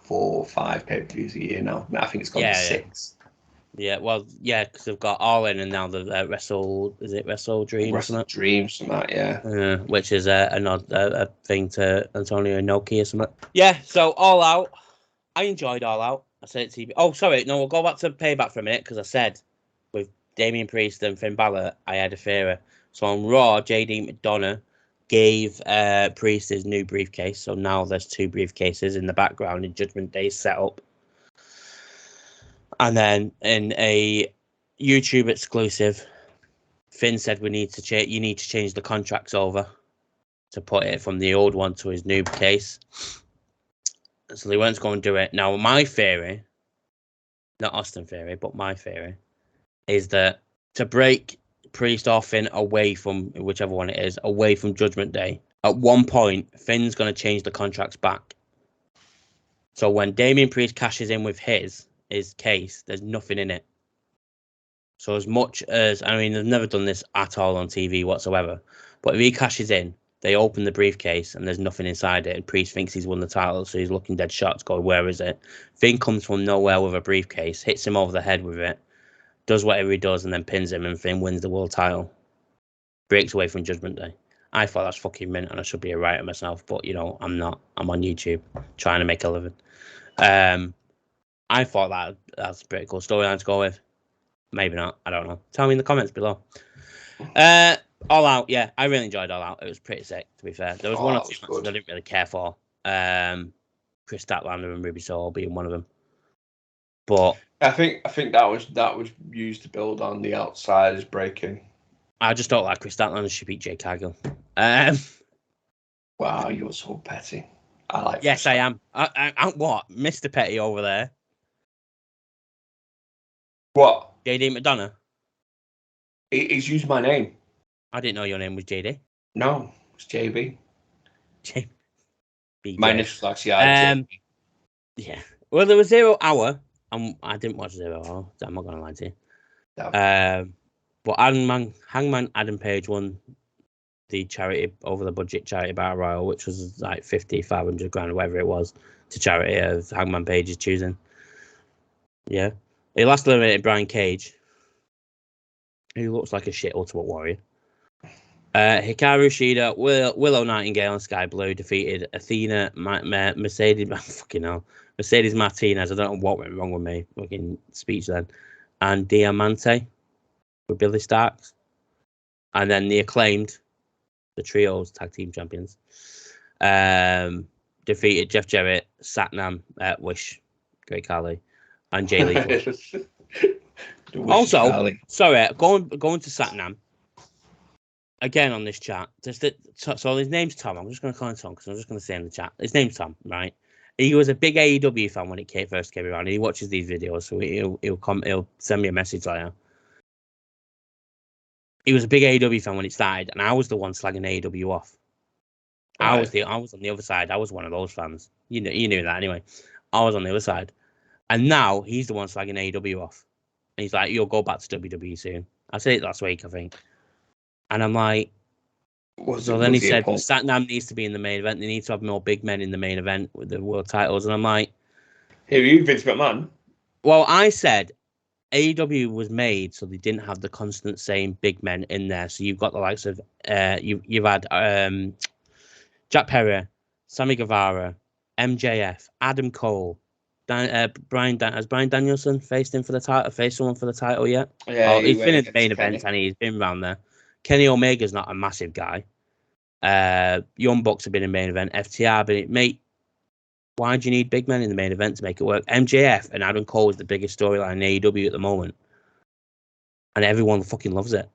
4 or 5 pay-per-views a year now. I think it's gone to 6. Yeah, well, because they've got All In and now the Wrestle Dream? Wrestle Dream, something like that, which is a thing to Antonio Inoki or something. Yeah, so All Out. I enjoyed All Out. I said it to you. Oh, sorry, no, we'll go back to Payback for a minute, because I said with Damian Priest and Finn Balor, I had a theory. So on Raw, JD McDonough gave Priest his new briefcase. So now there's 2 briefcases in the background in Judgment Day set up. And then in a YouTube exclusive, Finn said you need to change the contracts over to put it from the old one to his new case. So they weren't going to do it. Now, my theory, not Austin theory, but my theory, is that to break Priest or Finn away from whichever one it is, away from Judgment Day, at one point, Finn's going to change the contracts back. So when Damian Priest cashes in with his case, there's nothing in it. So as much as, I mean, they've never done this at all on TV whatsoever, but if he cashes in, they open the briefcase and there's nothing inside it, and Priest thinks he's won the title, so he's looking dead shocked, going, where is it? Finn comes from nowhere with a briefcase, hits him over the head with it, does whatever he does, and then pins him, and Finn wins the world title. Breaks away from Judgment Day. I thought that's fucking mint, and I should be a writer myself, but, I'm not. I'm on YouTube trying to make a living. I thought that's a pretty cool storyline to go with. Maybe not. I don't know. Tell me in the comments below. All Out, yeah. I really enjoyed All Out. It was pretty sick, to be fair. There was 1 or 2 matches I didn't really care for. Chris Statlander and Ruby Soho being one of them. But I think that was used to build on the Outsiders breaking. I just don't like Chris Statlander. She beat Jake Cargill. Wow, you're so petty. I like. Yes, I am. I'm what? Mr. Petty over there. What? JD McDonough? He's used my name. I didn't know your name was JD. No, it's JB. JB. My initials actually are JB. Yeah. Well, there was 0 Hour. I didn't watch 0 Hour. I'm not going to lie to you. No. But Hangman Adam Page won the charity over the budget charity battle royal, which was like 500 grand, whatever it was, to charity of Hangman Page's choosing. Yeah. He last eliminated Brian Cage, who looks like a shit Ultimate Warrior. Hikaru Shida, Willow Nightingale, and Sky Blue defeated Athena, Mercedes Martinez. I don't know what went wrong with me fucking speech then, and Diamante with Billy Starks, and then the Acclaimed, the Trios tag team champions, defeated Jeff Jarrett, Satnam, Wish, Great Khali, and Jay Lethal. Also, sorry, going to Satnam again on this chat. So his name's Tom. I'm just going to call him Tom because I'm just going to say in the chat. His name's Tom, right? He was a big AEW fan when it first came around. He watches these videos, so he'll send me a message later. He was a big AEW fan when it started, and I was the one slagging AEW off. Right. I was on the other side. I was one of those fans. You knew that anyway. I was on the other side, and now he's the one slagging AEW off. And he's like, "You'll go back to WWE soon." I said it last week, I think, and I'm like, then he said, "Satnam needs to be in the main event. They need to have more big men in the main event with the world titles." And I'm like, "Who are you, Vince McMahon?" Well, I said AEW was made so they didn't have the constant same big men in there. So you've got the likes of you've had Jack Perry, Sammy Guevara, MJF, Adam Cole, has Brian Danielson faced someone for the title yet? Yeah, he's been in the main events and he's been around there. Kenny Omega's not a massive guy. Young Bucks have been in main event. FTR, but mate, why do you need big men in the main event to make it work? MJF and Adam Cole is the biggest storyline in AEW at the moment, and everyone fucking loves it.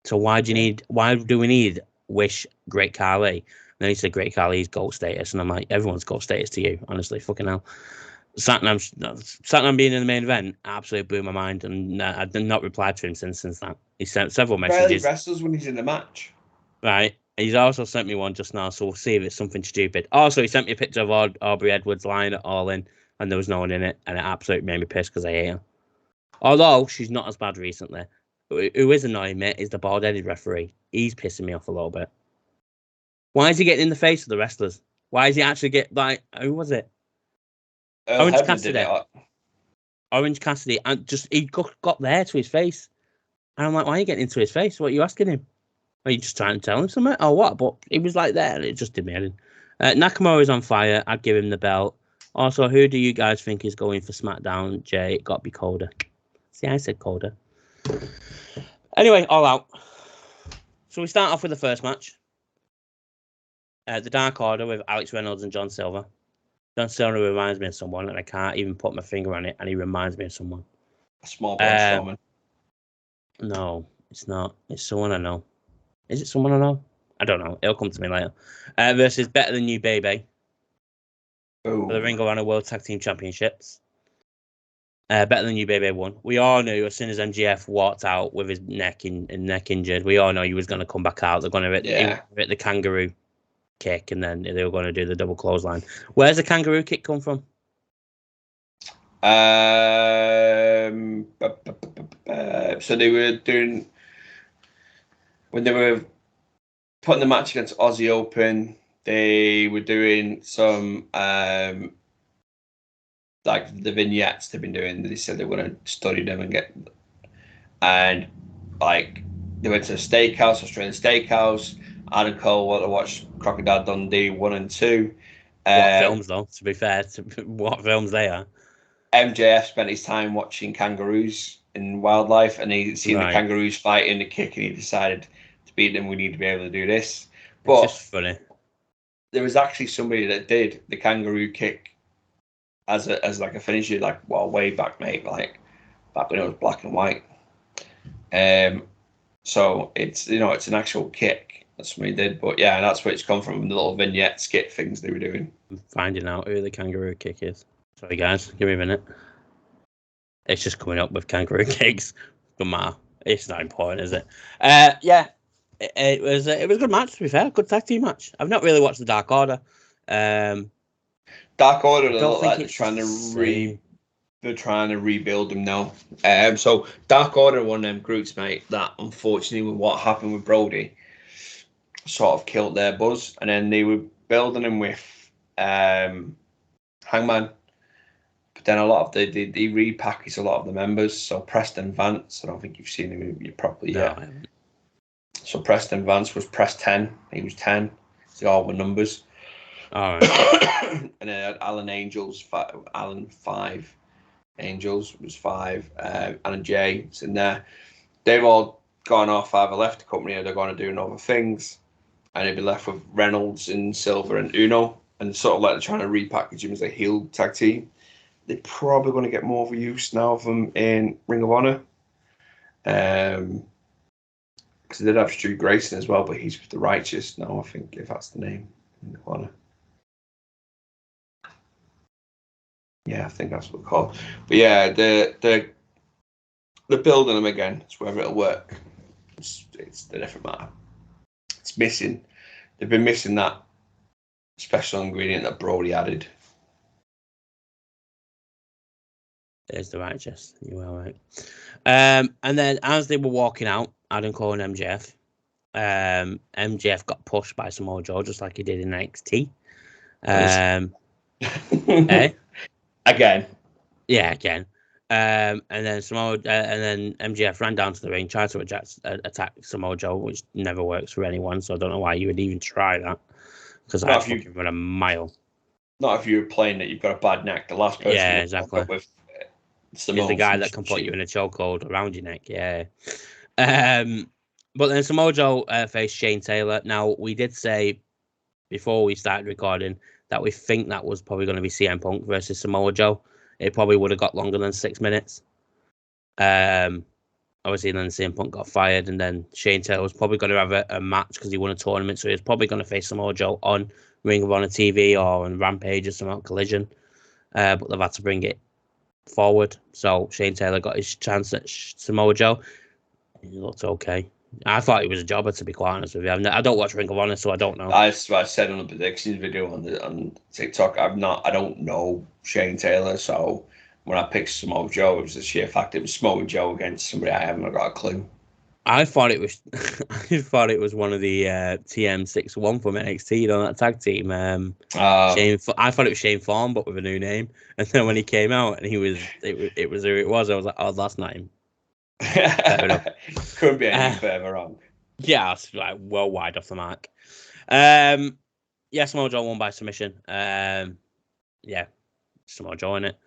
So why do we need Wish, Great Khali? And then he said Great Khali's GOAT status, and I'm like, everyone's GOAT status to you, honestly, fucking hell. Satnam being in the main event absolutely blew my mind, and I did not reply to him since that. He sent several messages. He wrestles when he's in the match. Right. He's also sent me one just now, so we'll see if it's something stupid. Also, he sent me a picture of Aubrey Edwards lying at All In, and there was no one in it, and it absolutely made me pissed because I hate her. Although she's not as bad recently. Who is annoying me is the bald-headed referee. He's pissing me off a little bit. Why is he getting in the face of the wrestlers? Why is he actually who was it? Orange Cassidy. Orange Cassidy, and he got there to his face, and I'm like, why are you getting into his face? What are you asking him? Are you just trying to tell him something or what? But he was like there, and it just did me in. Nakamura's on fire. I'd give him the belt. Also, who do you guys think is going for SmackDown? Jay, it got to be Coda. See, I said Coda. Anyway, all out. So we start off with the first match. The Dark Order with Alex Reynolds and John Silver. John Silver reminds me of someone, and I can't even put my finger on it, and he reminds me of someone. A small Braun Strowman. No, it's not. It's someone I know. Is it someone I know? I don't know. It'll come to me later. Versus Better Than You, Baby. For the Ring of Honor World Tag Team Championships. Better Than You, Baby won. We all knew as soon as MJF walked out with his neck injured, we all know he was going to come back out. They're going to hit the kangaroo kick, and then they were going to do the double clothesline. Where's the kangaroo kick come from? So they were doing... When they were putting the match against Aussie Open, they were doing some like the vignettes they've been doing. They said they were going to study them and like they went to a steakhouse, Australian steakhouse. Adam Cole wanted to watch Crocodile Dundee 1 and 2. What films though? To be fair, what films they are? MJF spent his time watching kangaroos in wildlife, and he seen the kangaroos fight in the kick, and he decided to beat them. We need to be able to do this. But it's just funny. There was actually somebody that did the kangaroo kick as like a finisher, way back, mate, like back when it was black and white. So it's it's an actual kick. That's what he did. But yeah, that's where it's come from, the little vignette skit things they were doing. I'm finding out who the kangaroo kick is. Sorry guys, give me a minute. It's just coming up with kangaroo kicks. Don't matter. It's not important, is it? Yeah. It was a good match, to be fair. Good tag team match. I've not really watched the Dark Order. Dark Order look like they're trying to rebuild them now. So Dark Order, one of them groups, mate, that unfortunately with what happened with Brody sort of killed their buzz, and then they were building them with Hangman. But then a lot of they repackaged a lot of the members. So Preston Vance, I don't think you've seen him properly yet. No, so Preston Vance was Press 10. He was 10. So all the numbers. All right. And then Alan 5. Angels was 5. Alan J is in there. They've all gone off, either left the company or they're going to do other things. And they'd be left with Reynolds and Silver and Uno. And sort of like they're trying to repackage him as a heel tag team. they're probably going to get more of a use now of them in Ring of Honor. Because they did have Stu Grayson as well, but he's with the Righteous now, I think, if that's the name. Ring of Honor. Yeah, I think that's what they're called. But yeah, they're building them again. It's whether it'll work. It's a different matter. It's missing. They've been missing that special ingredient that Brody added. There's the Righteous. You are right. And then as they were walking out, Adam Cole and MJF, MJF got pushed by Samoa Joe just like he did in NXT. Eh? Again. Yeah, again. And then MJF ran down to the ring, tried to attack Samoa Joe, which never works for anyone. So I don't know why you would even try that, because I'd fucking run a mile. Not if you're playing that you've got a bad neck. The last person, yeah, exactly, with is the guy that can put you in a chokehold around your neck. Yeah. But then Samoa Joe faced Shane Taylor. Now, we did say before we started recording that we think that was probably going to be CM Punk versus Samoa Joe. It probably would have got longer than 6 minutes. Obviously, then CM Punk got fired, and then Shane Taylor was probably going to have a match because he won a tournament, so he was probably going to face Samoa Joe on Ring of Honor TV or on Rampage or some Collision. But they've had to bring it forward. So Shane Taylor got his chance at Samoa Joe. He looked okay. I thought he was a jobber, to be quite honest with you. I don't watch Ring of Honor, so I don't know. I said on the predictions video on TikTok, I don't know Shane Taylor, so when I picked Samoa Joe, it was the sheer fact it was Samoa Joe against somebody I haven't got a clue. I thought it was one of the TM61 from NXT, that tag team. I thought it was Shane Thorne, but with a new name. And then when he came out and it was who it was, I was like, oh, that's not him. Couldn't be any further wrong. Yeah, it's like well wide off the mark. Yeah, Samoa Joe won by submission. Yeah, Samoa Joe in it.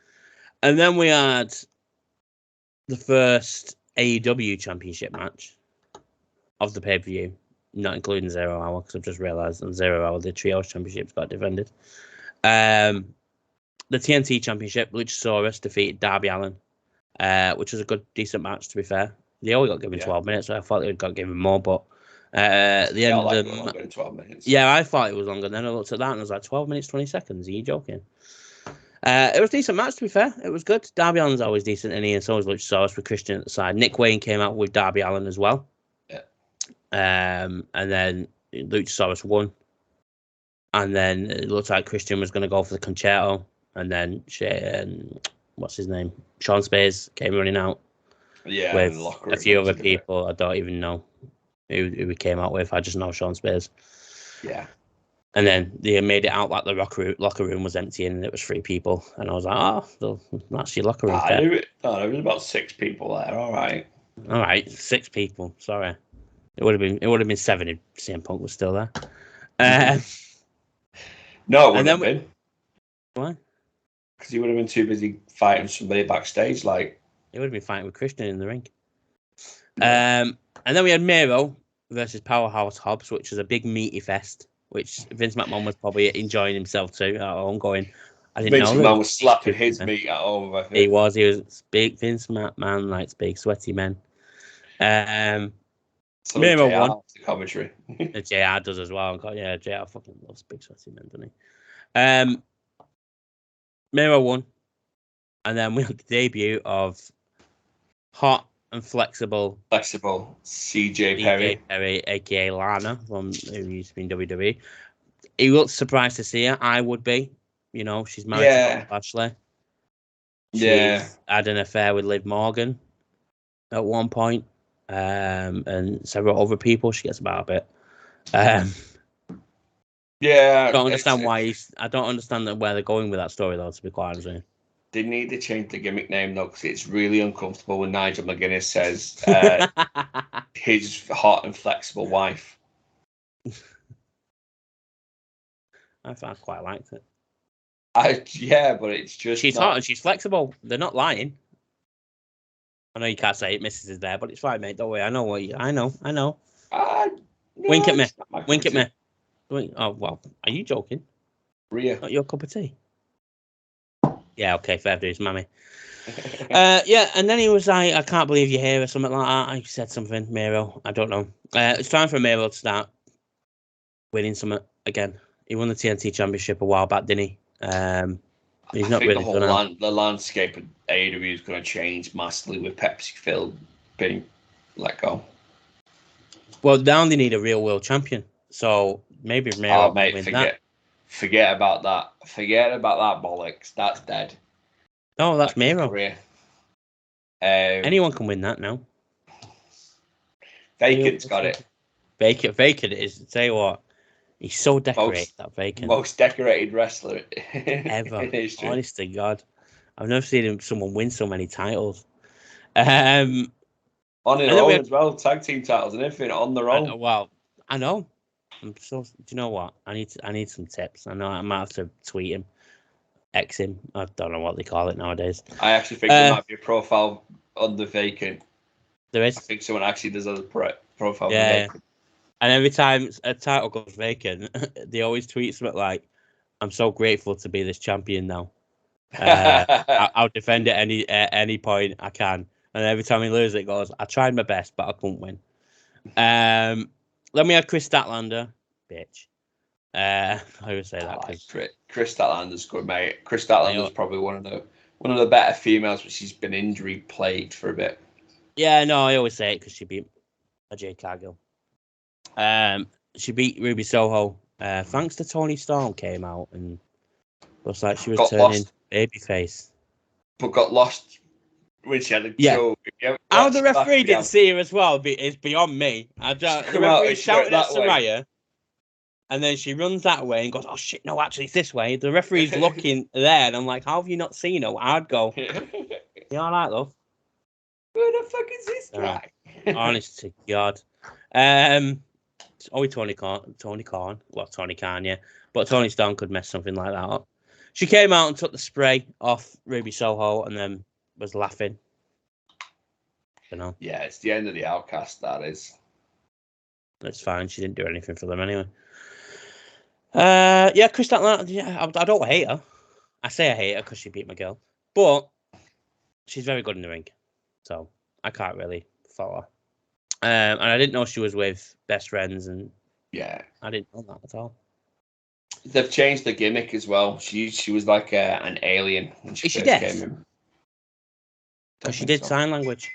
And then we had the first AEW Championship match of the pay-per-view, not including 0 Hour, because I've just realised on 0 Hour the Trios Championships got defended. The TNT Championship, Luchasaurus defeated Darby Allin, which was a good, decent match, to be fair. They only got given 12 minutes, so I thought they would got given more, but the end of the longer than 12 minutes. Yeah, I thought it was longer. Then I looked at that and I was like, 12 minutes, 20 seconds. Are you joking? It was a decent match, to be fair. It was good. Darby Allin's always decent, and so was Luchasaurus with Christian at the side. Nick Wayne came out with Darby Allin as well. Yeah. And then Luchasaurus won. And then it looked like Christian was going to go for the concerto. And then, what's his name? Sean Spears came running out. Yeah, with a few other people. I don't even know who we came out with. I just know Sean Spears. Yeah. And then they made it out like the locker room was empty and it was 3 people. And I was like, oh, that's your locker room. I knew it. Oh, there was about 6 people there. All right. 6 people. Sorry. It would have been 7 if CM Punk was still there. No, it wouldn't have been. Why? Because he would have been too busy fighting somebody backstage. Like, he would have been fighting with Christian in the ring. Yeah. And then we had Miro versus Powerhouse Hobbs, which was a big meaty fest, which Vince McMahon was probably enjoying himself too at home, going, I didn't know. Vince McMahon was slapping his meat at home, I think. He was big. Vince McMahon likes big, sweaty men. Miro won. The commentary. JR does as well. Yeah, JR fucking loves big, sweaty men, doesn't he? Miro won. And then we had the debut of hot and flexible CJ Perry, aka Lana, from who used to be in WWE. He looked surprised to see her. I would be. You know, she's married to Bob Lashley. She's had an affair with Liv Morgan at one point, and several other people. She gets about a bit. I don't understand why I don't understand where they're going with that story, though, to be quite honest with you. They need to change the gimmick name, though, because it's really uncomfortable when Nigel McGuinness says his hot and flexible wife. I quite liked it. But it's just she's hot and she's flexible. They're not lying. I know you can't say it. Mrs. is there, but it's fine, mate. Don't worry. I know what you. I know. No, Wink at me. Wink at me. Oh well. Are you joking? Rhea. Not your cup of tea. Yeah, okay, fair dues, mammy. Yeah, and then he was like, I can't believe you're here or something like that. I said something, Miro. I don't know. It's time for Miro to start winning something again. He won the TNT Championship a while back, didn't he? He's not really the landscape of AEW is going to change massively with Pepsi Phil being let go. Well, now they need a real world champion, so maybe Miro can win that. Forget about that. Forget about that bollocks. That's dead. No, that's Miro. Anyone can win that now. Vacant's got it. Vacant is. Tell you what, he's so decorated. That Vacant, most decorated wrestler ever. In history. Honest to God, I've never seen someone win so many titles. On their own as well, tag team titles and everything on their own. I know. Do you know what? I need some tips. I know I might have to tweet him, X him. I don't know what they call it nowadays. I actually think there might be a profile on the Vacant. There is. I think someone actually does a profile. Yeah. And every time a title goes vacant, they always tweet something like, "I'm so grateful to be this champion now. I'll defend it at any point I can." And every time he loses, it goes, "I tried my best, but I couldn't win." Let me have Chris Statlander, bitch. I would say that because Chris Statlander's good, mate. Chris Statlander's probably one of the better females, but she's been injury plagued for a bit. Yeah, no, I always say it because she beat Jade Cargill. She beat Ruby Soho. Thanks to Tony Storm came out and looks like she was turning babyface, but got lost when she had a choke. How the referee didn't see her as well is beyond me. The referee shouted at Saraya, and then she runs that way and goes, "Oh shit, no, actually it's this way." The referee's looking there, and I'm like, "How have you not seen her?" I'd go, "You all right, love? Who the fuck is this guy?" Honest to God. Tony Khan. Well, Tony Khan, yeah. But Tony Storm could mess something like that up. She came out and took the spray off Ruby Soho and then was laughing. You know. Yeah, it's the end of the Outcast, that is. That's fine. She didn't do anything for them anyway. Yeah, Chris Statlander, yeah, I don't hate her. I say I hate her because she beat my girl. But she's very good in the ring. So I can't really follow her. And I didn't know she was with Best Friends, and I didn't know that at all. They've changed the gimmick as well. She was like an alien when she first came in. Because she did sign language.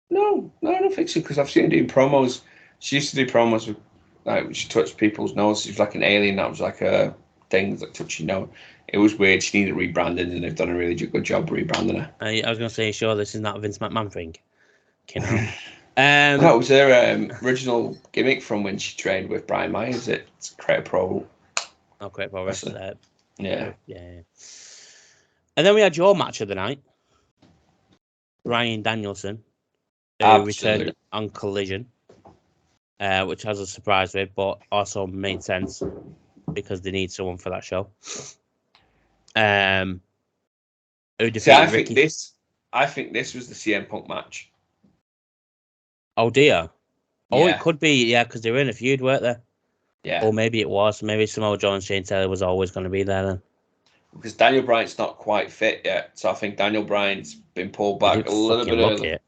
No, I don't think so. Because I've seen her doing promos. She used to do promos with she touched people's nose. She was like an alien. That was like a thing that touched your nose. It was weird. She needed rebranding, and they've done a really good job rebranding her. I was going to say, sure, this is not a Vince McMahon thing. No, it was her original gimmick from when she trained with Brian Myers. It's Create a Pro. Oh, Create a Pro Wrestler. Yeah. And then we had your match of the night. Bryan Danielson, who returned on Collision, which has a surprise with, but also made sense because they need someone for that show. Who defeated Ricky. I think this was the CM Punk match. Oh dear. Oh, it could be, because they were in a feud, weren't they? Yeah. Or maybe it was. Maybe Samoa Joe and Shane Taylor was always going to be there then. Because Daniel Bryan's not quite fit yet, so I think Daniel Bryan's been pulled back a little bit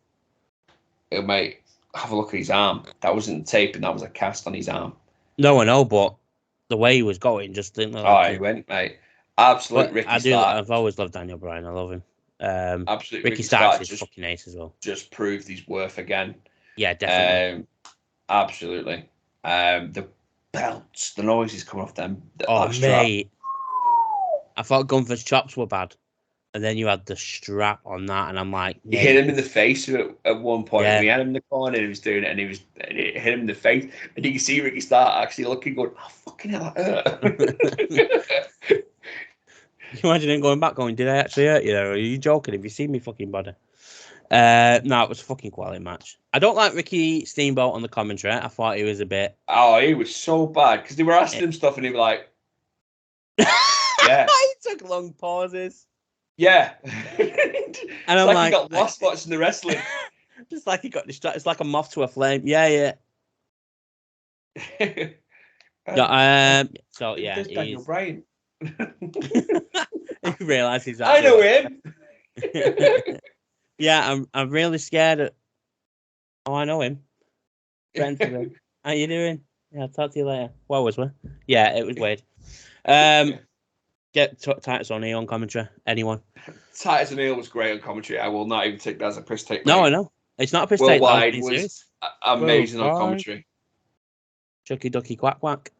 early. Mate, have a look at his arm. That wasn't taping, that was a cast on his arm. No, I know, but the way he was going just didn't look like he went, mate. Absolute Ricky Starks. I've always loved Daniel Bryan. I love him. Absolute Ricky Starks is fucking ace as well. Just proved his worth again. Yeah, definitely. Absolutely. The belts, the noises coming off them. Mate. I thought Gunther's chops were bad. And then you had the strap on that, and I'm like... You hit him in the face at one point. Yeah. We had him in the corner, and he was doing it, and it hit him in the face. And you can see Ricky Stark actually looking, going, "Oh, fucking hell, that hurt." Can you imagine him going back, going, "Did I actually hurt you there? Are you joking? Have you seen me fucking body?" No, it was a fucking quality match. I don't like Ricky Steamboat on the commentary. I thought he was a bit... Oh, he was so bad, because they were asking him stuff, and he was like... Yeah. He took long pauses. Yeah. And I'm like... he got lost watching the wrestling. Just like he got distracted. It's like a moth to a flame. Yeah. So, yeah. Daniel Bryan. He realizes I know him. Yeah, I'm really scared of. Oh, I know him. Brentford. How you doing? Yeah, I'll talk to you later. What was we? Yeah, it was weird. Get Titus O'Neill on commentary. Anyone? Titus O'Neill was great on commentary. I will not even take that as a piss take. No, mate. I know. It's not a piss take. Worldwide was amazing on commentary. Chucky ducky quack quack.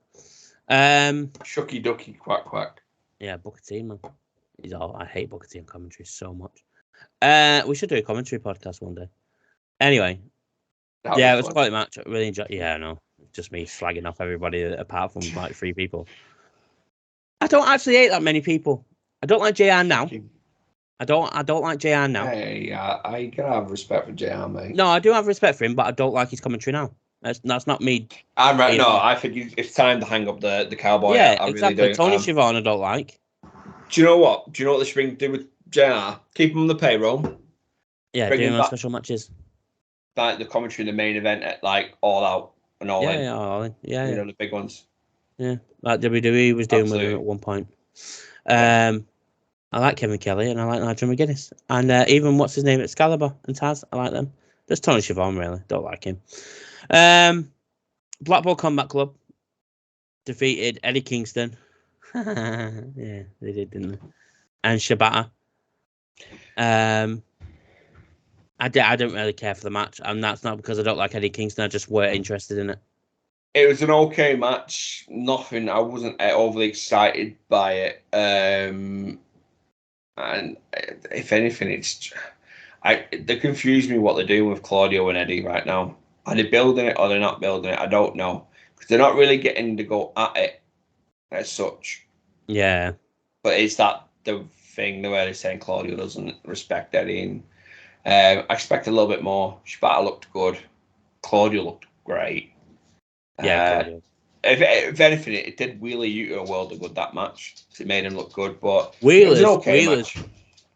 Shucky ducky quack quack. Yeah, Booker T, man. I hate Booker T on commentary so much. We should do a commentary podcast one day. Anyway, it was quite a match. I really enjoyed. Yeah, I know. Just me slagging off everybody apart from like 3 people. I don't actually hate that many people. I don't like JR now. I don't like JR now. Hey, I gotta have respect for JR, mate. No, I do have respect for him, but I don't like his commentary now. That's not me. I'm right. No, I think it's time to hang up the cowboy. Yeah, I exactly. really do. Tony Schiavone, I don't like. Do you know what? Do you know what they should do with JR? Keep him on the payroll. Yeah, doing on special matches. Like the commentary in the main event at like All Out and All In. Yeah, All In. Yeah, you know, the big ones. Yeah, like WWE was doing with him at one point. I like Kevin Kelly and I like Nigel McGuinness. And even what's his name? Excalibur and Taz. I like them. Just Tony Schiavone, really. Don't like him. Blackpool Combat Club defeated Eddie Kingston. Yeah, they did, didn't they? And Shibata. I don't really care for the match, and that's not because I don't like Eddie Kingston. I just weren't interested in it. It was an okay match. Nothing. I wasn't overly excited by it. And if anything, they confuse me what they're doing with Claudio and Eddie right now. Are they building it or they're not building it? I don't know, because they're not really getting to go at it as such. Yeah. But is that the thing where they're saying Claudio doesn't respect Eddie? And I expect a little bit more. Shibata looked good. Claudio looked great. Yeah, Claudio. If anything, it did Wheeler Yuta a world of good, that match. It made him look good, but it was an okay match.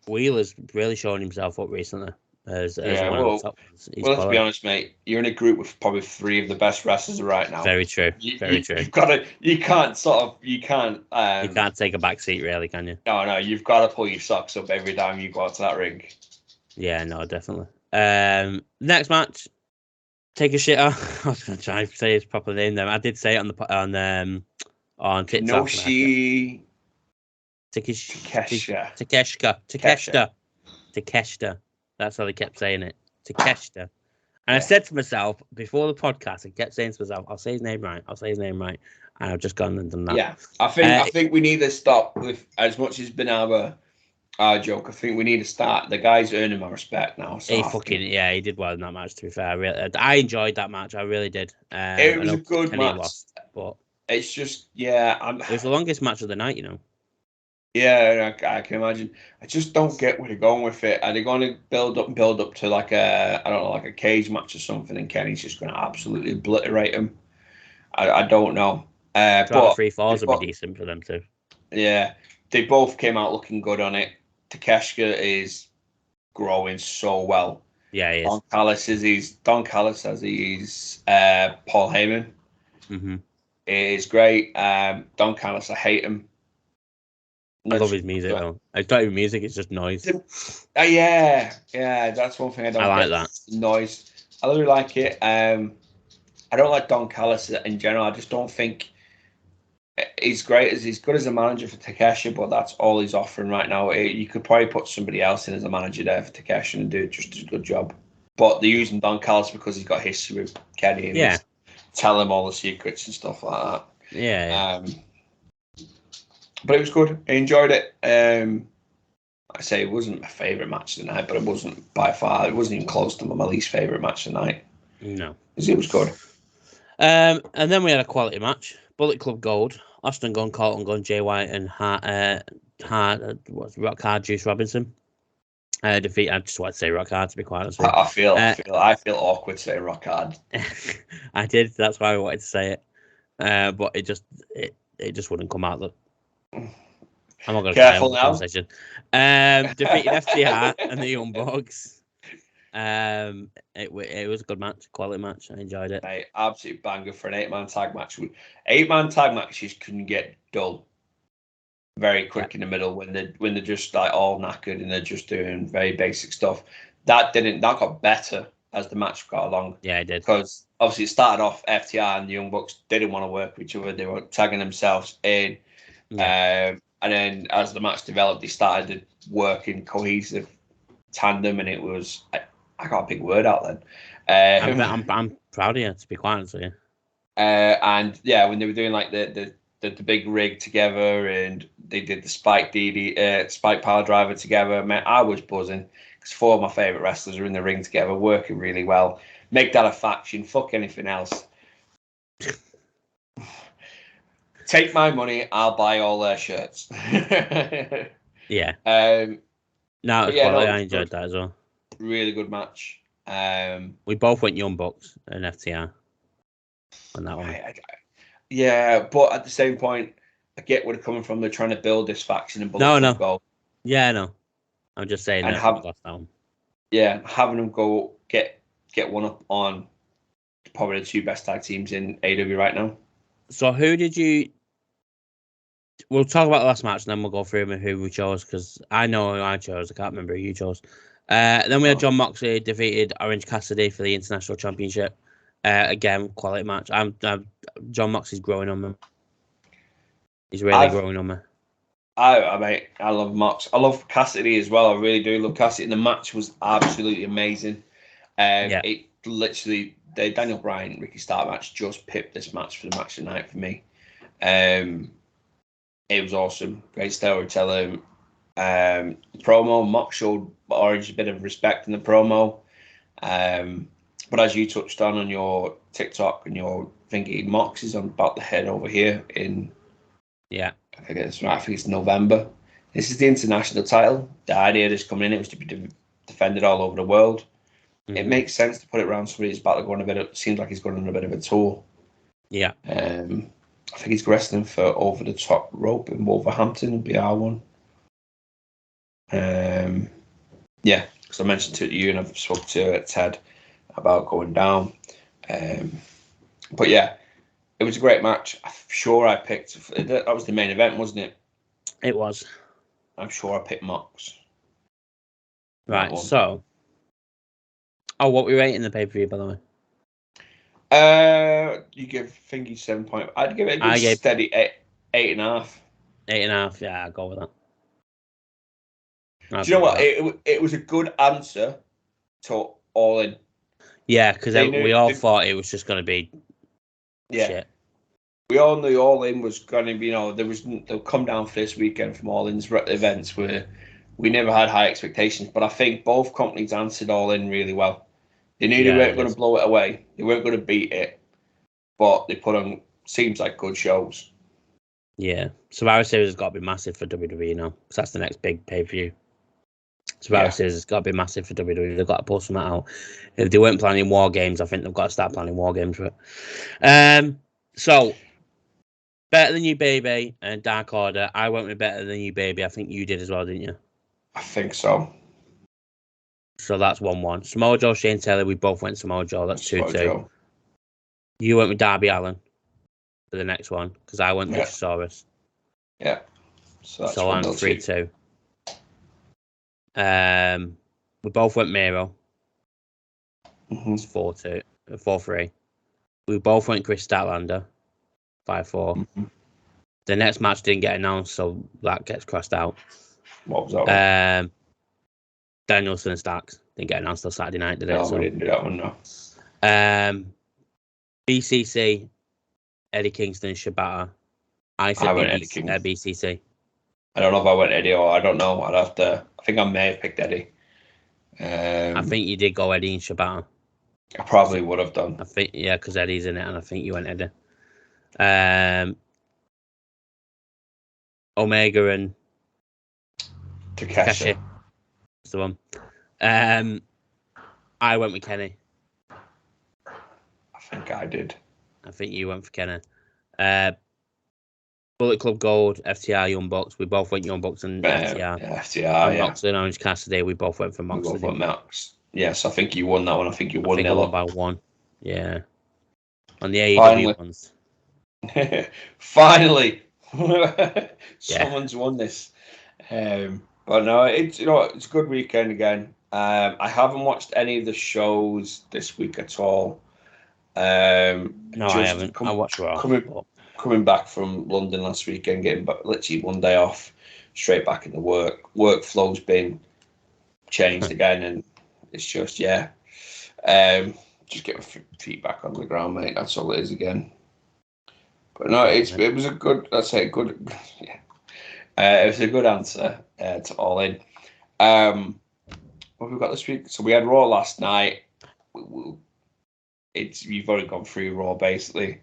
Wheeler's really showing himself up recently as one of the top ones. Well, let's be honest, mate. You're in a group with probably 3 of the best wrestlers right now. Very true. Very true. You can't take a back seat, really, can you? No, you've got to pull your socks up every time you go out to that ring. Yeah, no, definitely. Next match, take a shitter. I was going to try and say his proper name. Then I did say it on TikTok. Takeshita. That's how they kept saying it. Takeshita. And I said to myself before the podcast, I kept saying to myself, I'll say his name right. And I've just gone and done that. Yeah, I think we need to stop with, as much as it's been our joke. I think we need to start. The guy's earning my respect now. So he did well in that match. To be fair, I enjoyed that match. I really did. It was a good match, lost, but it's just it was the longest match of the night. Yeah, I can imagine. I just don't get where they're going with it. Are they going to build up to like a cage match or something, and Kenny's just going to absolutely obliterate him? I don't know. But 3-4s would be decent for them too. Yeah, they both came out looking good on it. Takeshita is growing so well. Yeah, he is. Don Callis as he's Paul Heyman. Mm-hmm. It is great. Don Callis, I hate him. I love his music though. It's not even music; it's just noise. Yeah, that's one thing I don't. I like that noise. I really like it. I don't like Don Callis in general. I just don't think he's great. He's good as a manager for Takeshi, but that's all he's offering right now. You could probably put somebody else in as a manager there for Takeshi and do just as good job. But they're using Don Callis because he's got history with Kenny and tell him all the secrets and stuff like that. Yeah. But it was good. I enjoyed it. I say it wasn't my favourite match of the night, but it wasn't by far. It wasn't even close to my least favourite match of the night. No. It was good. And then we had a quality match. Bullet Club Gold. Austin Gunn, Colton Gunn, Jay White, and Rock Hard Juice Robinson. Defeat. I just want to say Rock Hard, to be quite honest with you. I feel awkward saying Rock Hard. I did. That's why I wanted to say it. But it just wouldn't come out. I'm not going to careful now. Conversation. Defeated FTR and the Young Bucks. It was a good match, quality match. I enjoyed it. Hey, absolute banger for an 8-man tag match. 8-man tag matches can get dull. very quick in the middle when they're just like all knackered and they're just doing very basic stuff. That got better as the match got along. Yeah, it did. Because obviously it started off FTR and the Young Bucks didn't want to work with each other. They were tagging themselves in. Yeah. And then as the match developed, they started to work in cohesive tandem, and it was I got a big word out then. I'm proud of you, to be quite honest with you. And yeah, when they were doing like the big rig together, and they did the Spike Power Driver together, man, I was buzzing because 4 of my favorite wrestlers are in the ring together, working really well. Make that a faction. Fuck anything else. Take my money. I'll buy all their shirts. Yeah. No, it's quality. I enjoyed that as well. Really good match. We both went Young Bucks and FTR on that one. Yeah, but at the same point, I get where they're coming from. They're trying to build this faction and No. go. Yeah, no. I'm just saying and that we lost that one. Yeah, having them go get one up on probably the 2 best tag teams in AEW right now. So who did you? We'll talk about the last match, and then we'll go through who we chose, because I know who I chose. I can't remember who you chose. Then we had John Moxley defeated Orange Cassidy for the International Championship. Again, quality match. John Moxley's growing on me. He's really growing on me. I love Mox. I love Cassidy as well. I really do love Cassidy. And the match was absolutely amazing. It literally, the Daniel Bryan Ricky Starr match just pipped this match for the match of the night for me. It was awesome. Great storytelling. Promo, Mox showed Orange a bit of respect in the promo. But as you touched on your TikTok and your thingy, Mox is on about the head over here in. Yeah. I get this right. I think it's November. This is the international title. The idea of this coming in, it was to be defended all over the world. Mm-hmm. It makes sense to put it around somebody who's about to go on a bit of. Seems like he's going on a bit of a tour. Yeah. I think he's wrestling for Over the Top Rope in Wolverhampton, BR1. Yeah, because I mentioned to you and I've spoke to Ted about going down. But yeah, it was a great match. I'm sure I picked. That was the main event, wasn't it? It was. I'm sure I picked Mox. Right, so. Oh, what were we rating the pay-per-view, by the way? You give Thingy 7 point. I'd give it a good steady 8.5. 8.5, yeah, I'll go with that. Do you know what? It was a good answer to All In. Yeah, because we all thought it was just going to be shit. We all knew All In was going to be, they'll come down for this weekend from All In's events where we never had high expectations, but I think both companies answered All In really well. They knew they weren't going to blow it away. They weren't going to beat it, but they put on, seems like, good shows. Yeah. Survivor Series has got to be massive for WWE now, because that's the next big pay-per-view. Survivor Series has got to be massive for WWE. They've got to pull something out. If they weren't planning War Games, I think they've got to start planning War Games for it. So, Better Than You Baby and Dark Order. I went with Better Than You Baby. I think you did as well, didn't you? I think so. So that's 1-1. Samoa Joe, Shane Taylor, we both went Samoa Joe. That's 2-2. You went with Darby Allin for the next one, because I went Luchasaurus. Yeah. So I'm 3-2. We both went Miro. Mm-hmm. It's 4-3. We both went Chris Statlander. 5-4. Mm-hmm. The next match didn't get announced, so that gets crossed out. What was that one? Danielson and Starks didn't get announced till Saturday night, did it? No, we didn't do that one, no. BCC, Eddie Kingston, Shibata. I said Eddie Kingston. BCC. I don't know if I went Eddie or I don't know. I'd have to. I think I may have picked Eddie. I think you did go Eddie and Shibata. I probably would have done. I think because Eddie's in it, and I think you went Eddie. Omega and Takeshi. That's the one. I went with Kenny. I think I did. I think you went for Kenny. Bullet Club Gold, FTR, Young Bucks. We both went Young Bucks and FTR. Yeah, FTR, Moxley and Orange Cassidy. We both went for Moxley. We both went Mox. Yes, I think you won that one. I think you won I won by 1. Yeah. On the AEW ones. Finally, Someone's won this. But no, it's it's a good weekend again. I haven't watched any of the shows this week at all. No, I Just haven't. I watched Raw. coming back from London last weekend, getting back literally one day off, straight back into work. Workflow's been changed again, and it's just just getting feet back on the ground, mate. That's all it is again. But no, it was a good. Let's say good. Yeah, it was a good answer to all in. What have we got this week? So we had Raw last night. You've already gone through Raw basically.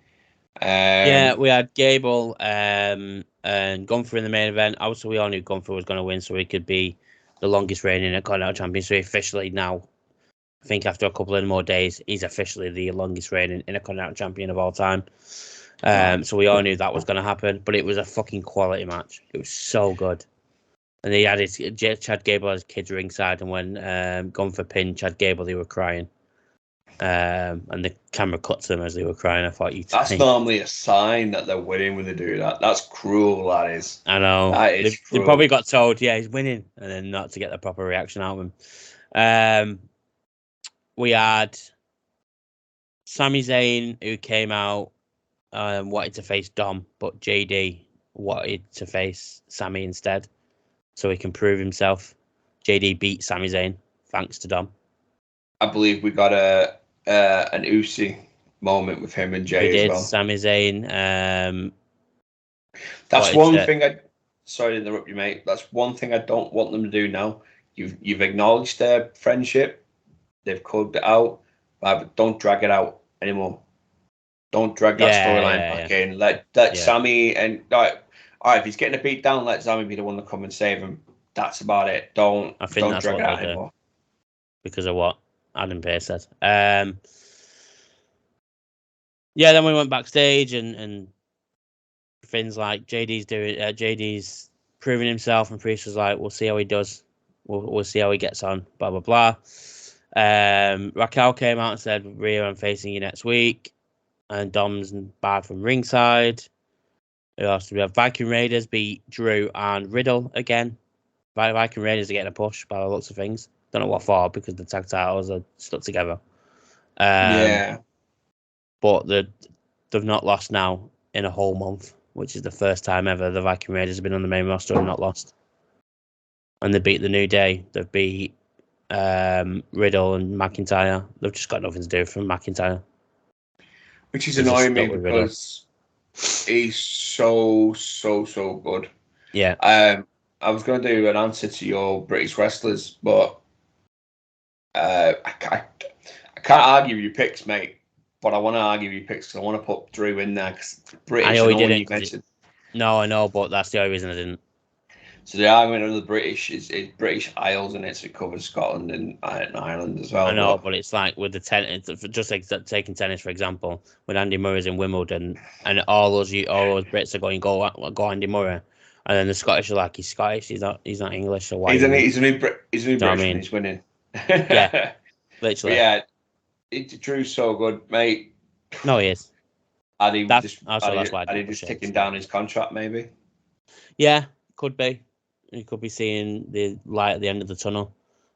Yeah, we had Gable and Gunther in the main event. Obviously, we all knew Gunther was going to win, so he could be the longest reigning Intercontinental Champion. So officially now, I think after a couple of more days, he's officially the longest reigning Intercontinental Champion of all time. So we all knew that was going to happen, but it was a fucking quality match. It was so good. And he had Chad Gable as kids ringside, and when Gunther pinned Chad Gable, they were crying. And the camera cut to them as they were crying. I thought that's normally a sign that they're winning when they do that. That's cruel, that is. I know. That is they probably got told, yeah, he's winning, and then not to get the proper reaction out of him. We had Sami Zayn, who came out wanted to face Dom, but JD wanted to face Sami instead, so he can prove himself. JD beat Sami Zayn thanks to Dom. I believe we got an Usi moment with him and Jay as well. Sami Zayn. That's one thing sorry to interrupt you, mate. That's one thing I don't want them to do now. You've acknowledged their friendship. They've called it out, but don't drag it out anymore. Don't drag that storyline back in. Let Sami and all right, if he's getting a beat down, let Sami be the one to come and save him. That's about it. Don't drag it out anymore. Because of what Adam Pearce said. Yeah, then we went backstage and Finn's like, JD's proving himself, and Priest was like, we'll see how he does. We'll see how he gets on, blah, blah, blah. Raquel came out and said, Rhea, I'm facing you next week. And Dom's barred from ringside. Who else do we have? Viking Raiders beat Drew and Riddle again. Viking Raiders are getting a push by the looks of things. Don't know what for, because the tag titles are stuck together. But they've not lost now in a whole month, which is the first time ever the Viking Raiders have been on the main roster and not lost. And they beat the New Day. They've beat Riddle and McIntyre. They've just got nothing to do from McIntyre. Which is annoying me because he's so good. Yeah. I was going to do an answer to your British wrestlers, but I can't argue with your picks, mate. But I want to argue with your picks because I want to put Drew in there because British. I know he didn't. No, I know, but that's the only reason I didn't. So the argument of the British is British Isles, and it covers Scotland and Ireland as well. I know, but it's like with the tennis, just like taking tennis for example, when Andy Murray's in Wimbledon, and all those Brits are going go Andy Murray, and then the Scottish are like, he's Scottish, he's not English, so why? He's only British when he's winning. Yeah, literally. But yeah, Drew's so good, mate. No, he is. That's why I just ticking down his contract, maybe. Yeah, could be. You could be seeing the light at the end of the tunnel,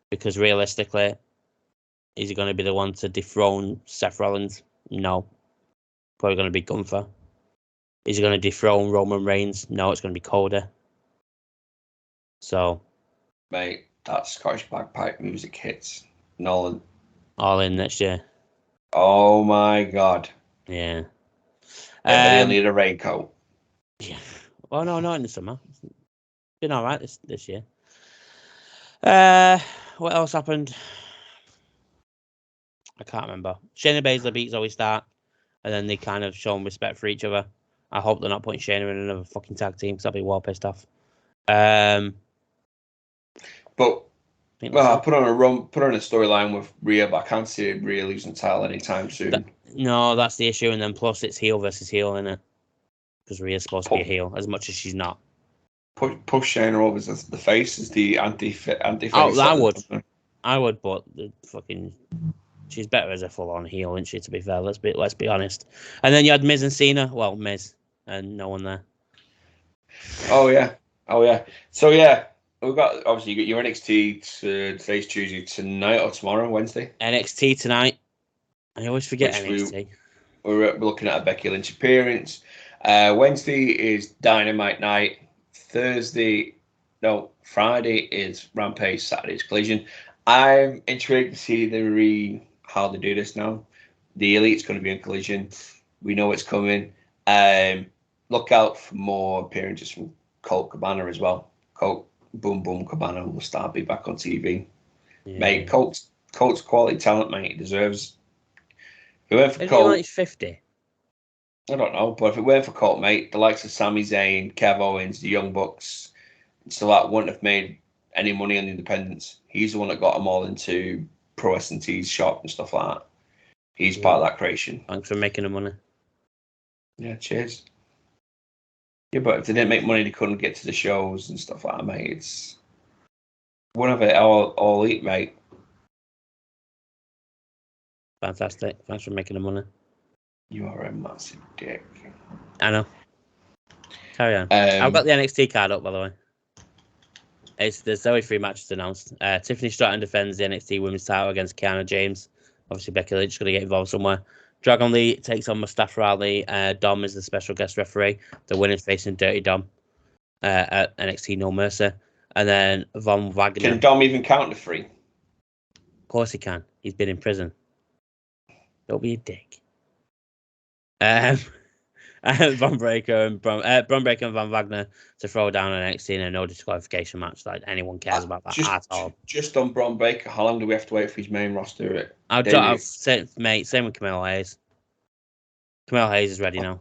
because realistically, is he going to be the one to dethrone Seth Rollins? No. Probably going to be Gunther. Is he going to dethrone Roman Reigns? No, it's going to be Cody. So, mate, that Scottish bagpipe music hits. Nolan. All in next year. Oh my God. Yeah. They'll need a raincoat. Yeah. Well, no, not in the summer. Been all right this year. What else happened? I can't remember. Shayna Baszler beat Zoe Stark, and then they kind of shown respect for each other. I hope they're not putting Shayna in another fucking tag team, because I'll be well pissed off. But I put on a storyline with Rhea, but I can't see Rhea losing the title anytime soon. No, that's the issue, and then plus it's heel versus heel, isn't it? Because Rhea's supposed to be a heel, as much as she's not. Push Shayna over as the face, as the anti-face. Oh, I would, but she's better as a full-on heel, isn't she? To be fair, let's be honest. And then you had Miz and Cena. Well, Miz and no one there. Oh yeah. Oh yeah. So yeah, we've got obviously you got your NXT today's Tuesday, tonight or tomorrow, Wednesday, NXT tonight. I always forget which NXT. we're looking at a Becky Lynch appearance. Wednesday is Dynamite night. Friday is Rampage. Saturday's Collision. I'm intrigued to see how they do this now. The Elite's going to be in Collision. We know it's coming. Look out for more appearances from Colt Cabana as well. Colt Boom Boom Cabana will be back on TV. Yeah. Mate, Colt's quality talent, mate. He deserves. If it went for Isn't he Colt, like 50? I don't know, but if it weren't for Colt, mate, the likes of Sami Zayn, Kev Owens, the Young Bucks, and so that wouldn't have made any money on the independents. He's the one that got them all into Pro S&T's shop and stuff like that. He's part of that creation. Thanks for making the money. Yeah, cheers. Yeah, but if they didn't make money, they couldn't get to the shows and stuff like that, mate. It's one of it all elite, mate. Fantastic. Thanks for making the money. You are a massive dick. I know. Carry on. I've got the NXT card up, by the way. There's only 3 matches announced. Tiffany Stratton defends the NXT Women's title against Kiana James. Obviously, Becky Lynch is going to get involved somewhere. Dragon Lee takes on Mustafa Ali. Dom is the special guest referee. The winner's facing Dirty Dom at NXT No Mercy. And then Von Wagner. Can Dom even count to 3? Of course he can. He's been in prison. Don't be a dick. Von Breaker and Bron Breaker and Van Wagner to throw down an NXT in a no disqualification match. Like anyone cares about that at all. Just on Bron Breakker, how long do we have to wait for his main roster? I've said, mate, same with Camille Hayes. Camille Hayes is ready now.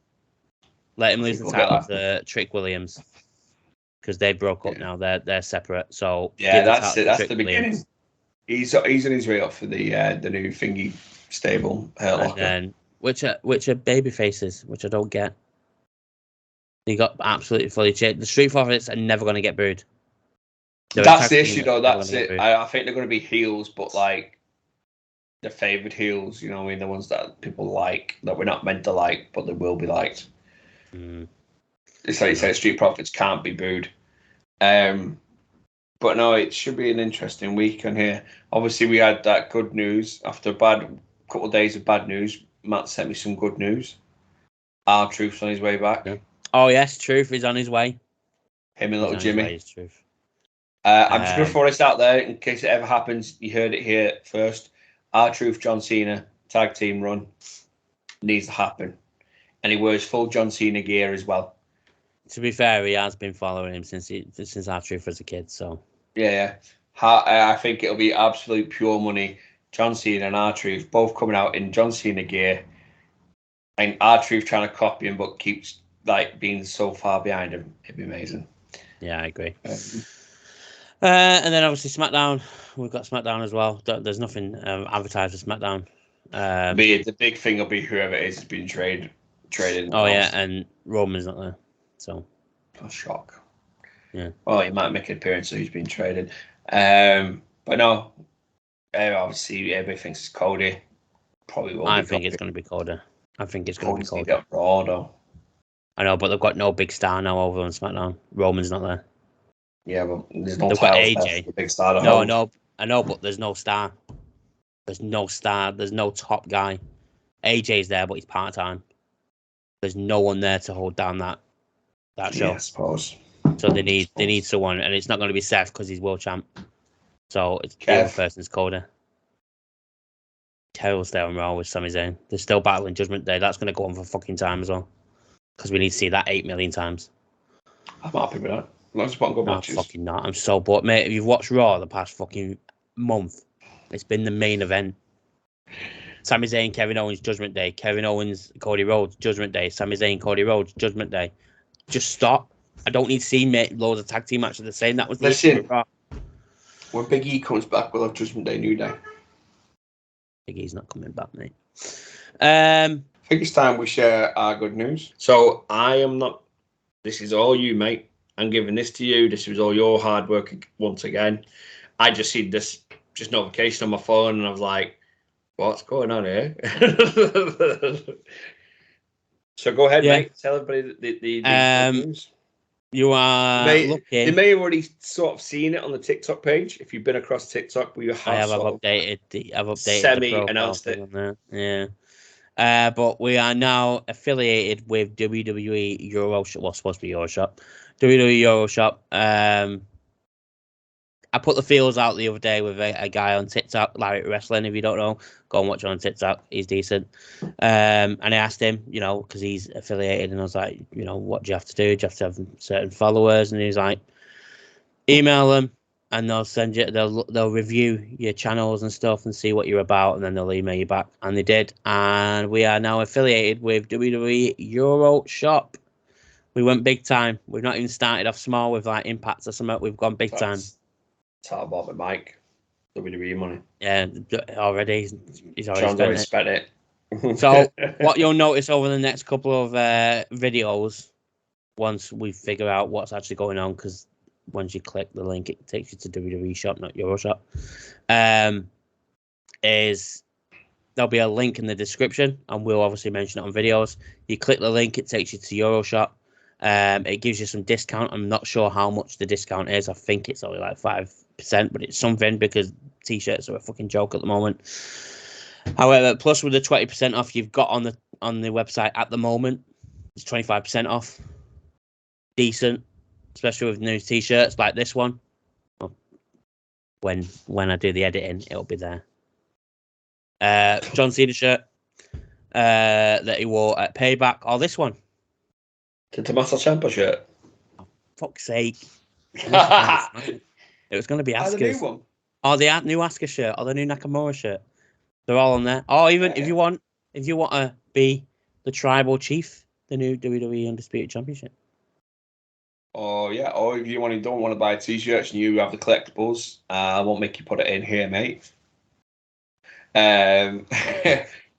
Let him lose the title to Trick Williams because they broke up now. They're separate. So yeah, that's it. That's the beginning. He's on his way up for the new thingy stable. And then which are baby faces, which I don't get. They got absolutely fully changed. The Street Profits are never going to get booed. That's the issue, though. That's it. I think they're going to be heels, but like the favored heels. You know, what I mean, the ones that people like that we're not meant to like, but they will be liked. It's like you say, Street Profits can't be booed. But no, it should be an interesting week on here. Obviously, we had that good news after a couple of days of bad news. Matt sent me some good news. R-Truth's on his way back. Yeah. Oh yes, Truth is on his way. Him and little Jimmy. Truth. I'm just going to throw this out there in case it ever happens. You heard it here first. R-Truth, John Cena, tag team run needs to happen. And he wears full John Cena gear as well. To be fair, he has been following him since R-Truth was a kid. So yeah. I think it'll be absolute pure money. John Cena and R-Truth both coming out in John Cena gear, and R-Truth trying to copy him, but keeps like being so far behind him. It'd be amazing. Yeah, I agree. And then obviously SmackDown. We've got SmackDown as well. There's nothing advertised for SmackDown. The big thing will be whoever it is has been traded. Oh yeah, and Roman's not there. So. Oh, shock. Yeah. Well, he might make an appearance, so he's been traded. But no, obviously everybody thinks it's Cody. Probably will. I think it's going to be Cody. I think it's going to be Cody. Got Raw, though. I know, but they've got no big star now over on SmackDown. Roman's not there. Yeah, but there's no. They've got AJ. The big star. No, I know, but there's no star. There's no star. There's no top guy. AJ's there, but he's part time. There's no one there to hold down that show. Yeah, I suppose. So they need someone, and it's not going to be Seth because he's world champ. So it's the other person's Cody. Carol's there on Raw with Sami Zayn. They're still battling Judgment Day. That's going to go on for fucking time as well, because we need to see that 8 million times. I'm happy with that. Let's put good matches. Fucking not. I'm so bored, mate. If you've watched Raw the past fucking month, it's been the main event. Sami Zayn, Kevin Owens, Judgment Day. Kevin Owens, Cody Rhodes, Judgment Day. Sami Zayn, Cody Rhodes, Judgment Day. Just stop. I don't need to see loads of tag team matches the same. That was the issue. When Big E comes back, we'll have Judgment Day, New Day. Big E's not coming back, mate. I think it's time we share our good news. So I am not. This is all you, mate. I'm giving this to you. This was all your hard work once again. I just see this notification on my phone, and I was like, "What's going on here?" So go ahead, mate. Tell everybody the news. You are They lucky. may have already sort of seen it on the TikTok page. If you've been across TikTok, we have I've sort of updated the profile semi-announced thing it. on there. Yeah. But we are now affiliated with WWE Euroshop. Well, supposed to be Euroshop. WWE Euroshop. I put the feels out the other day with a guy on TikTok, Larry Wrestling. If you don't know, go and watch him on TikTok. He's decent. And I asked him, because he's affiliated, and I was like, what do you have to do? Do you have to have certain followers? And he's like, email them, and they'll send you. They'll review your channels and stuff and see what you're about, and then they'll email you back. And they did. And we are now affiliated with WWE Euro Shop. We went big time. We've not even started off small with like Impacts or something. We've gone big time. Talk about the mic. WWE money. Yeah, already. He's already spent it. So what you'll notice over the next couple of videos, once we figure out what's actually going on, because once you click the link, it takes you to WWE Shop, not Euroshop. Is there'll be a link in the description, and we'll obviously mention it on videos. You click the link, it takes you to Euroshop. It gives you some discount. I'm not sure how much the discount is. I think it's only like 5%, but it's something because t-shirts are a fucking joke at the moment. However, plus with the 20% off you've got on the website at the moment, it's 25% off. Decent, especially with new t-shirts like this one. Well, when I do the editing, it'll be there. John Cena shirt that he wore at Payback, or this one. The Tommaso Ciampa shirt. Oh, fuck's sake. It was going to be Asuka's. The new one. Or the new Asuka shirt, or the new Nakamura shirt. They're all on there. Or even if you want to be the tribal chief, the new WWE Undisputed Championship. Oh yeah. Or if you don't want to buy t-shirts and you have the collectibles, I won't make you put it in here, mate.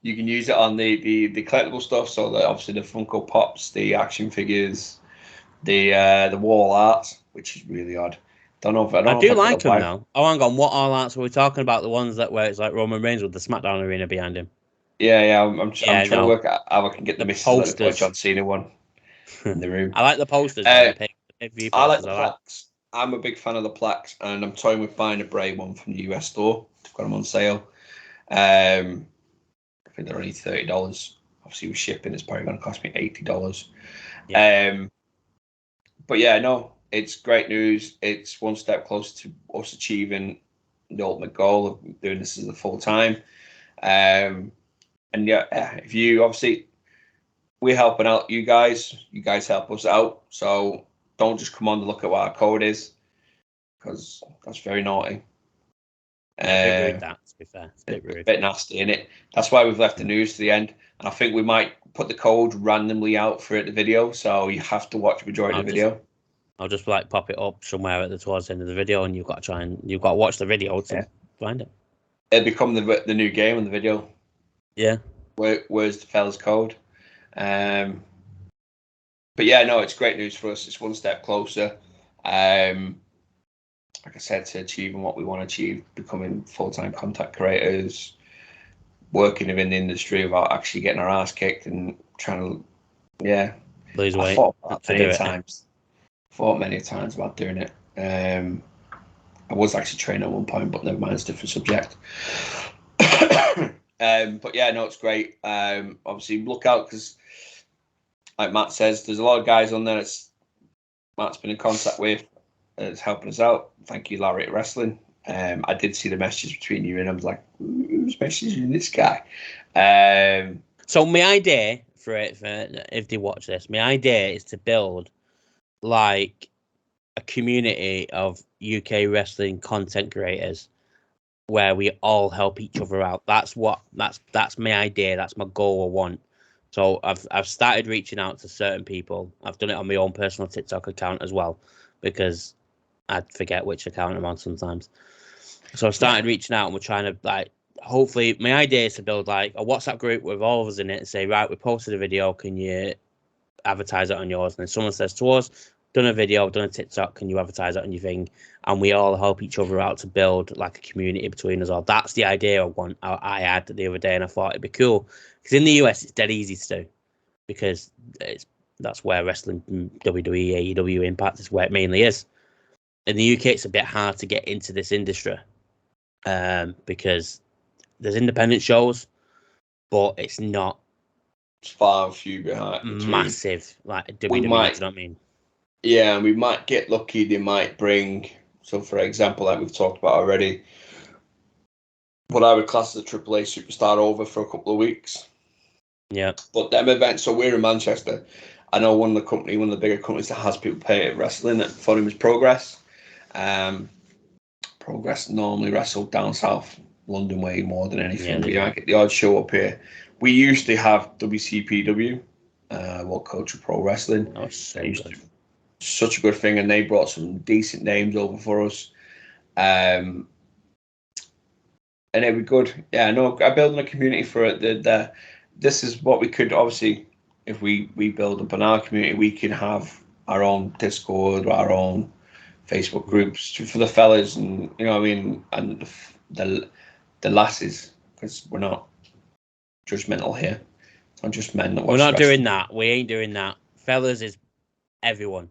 You can use it on the collectible stuff. So that obviously the Funko Pops, the action figures, the wall art, which is really odd. I do like them though. Oh, hang on. What all arts were we talking about? The ones where it's like Roman Reigns with the SmackDown arena behind him. Yeah. I'm trying to work out how I can get the posters. Put John Cena one in the room. I like the posters. I like the plaques. I'm a big fan of the plaques, and I'm toying with buying a Bray one from the US store. I've got them on sale. I think they're only $30. Obviously, with shipping, it's probably going to cost me $80. Yeah. But yeah, no, it's great news. It's one step closer to us achieving the ultimate goal of doing this as a full time. And yeah, if you obviously we're helping out you guys help us out. So don't just come on to look at what our code is, because that's very naughty. A bit rude, that, to be fair. It's a bit rude. Bit nasty, innit? That's why we've left the news to the end. And I think we might put the code randomly out for the video, so you have to watch the majority of the video. I'll just like pop it up somewhere towards the end of the video, and you've got to watch the video to find it. It'll become the new game in the video. Yeah. Where's the fella's code? But yeah, no, it's great news for us. It's one step closer. Like I said, to achieving what we want to achieve, becoming full-time content creators, working within the industry without actually getting our ass kicked and trying to, lose weight. I thought many times about doing it. I was actually training at one point, but never mind, it's a different subject. But yeah, no, it's great. Obviously, look out, because like Matt says, there's a lot of guys on there that Matt's been in contact with. It's helping us out. Thank you, Larry at Wrestling. I did see the messages between you, and I was like, who's messaging this guy? So my idea for if they watch this, my idea is to build like a community of UK wrestling content creators where we all help each other out. That's my idea. That's my goal I want. So I've started reaching out to certain people. I've done it on my own personal TikTok account as well, because I forget which account I'm on sometimes. So I started reaching out, and we're trying to hopefully my idea is to build like a WhatsApp group with all of us in it and say, right, we posted a video, can you advertise it on yours? And then someone says to us, done a video, done a TikTok, can you advertise it on your thing? And we all help each other out to build like a community between us all. That's the idea I had the other day, and I thought it'd be cool, because in the US it's dead easy to do, because it's That's where wrestling, WWE, AEW, Impact is where it mainly is. In the UK, it's a bit hard to get into this industry because there's independent shows, but it's not far and few behind. Massive like WWE. Do you know what I mean? Yeah, and we might get lucky. They might bring. So, for example, like we've talked about already, what I would class as a AAA superstar over for a couple of weeks. Yeah. But them events, so we're in Manchester. I know one of the bigger companies that has people pay at wrestling for him is Progress. Progress normally wrestled down south London way more than anything. We might get the odd show up here. We used to have WCPW, World Culture Pro Wrestling. Oh, so good. Such a good thing, and they brought some decent names over for us. And it was good. Yeah, no, I'm building a community for it. This is what we could, obviously, if we build up in our community, we can have our own Discord, our own Facebook groups for the fellas, and you know what I mean, and the lasses, because we're not judgmental here. I'm just men that watch. We're not doing that. We ain't doing that. Fellas is everyone.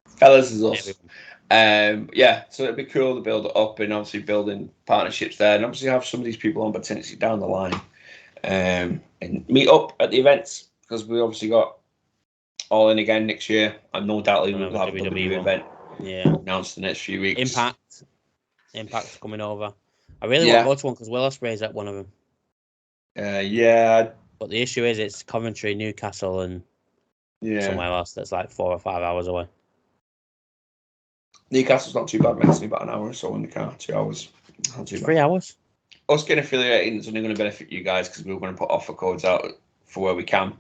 Fellas is us. Yeah, so it'd be cool to build it up and obviously building partnerships there, and obviously have some of these people on potentially down the line, and meet up at the events, because we obviously got All In again next year, and no doubt we'll have a WWE event. Yeah, announced the next few weeks. Impact's coming over. I really want to go to one because Will Ospreay's at one of them. Yeah. But the issue is it's Coventry, Newcastle, and somewhere else that's like 4 or 5 hours away. Newcastle's not too bad, mate. It's about an hour or so in the car, 2 hours. Not too bad. 3 hours? Us getting affiliated is only going to benefit you guys because we're going to put offer codes out for where we can.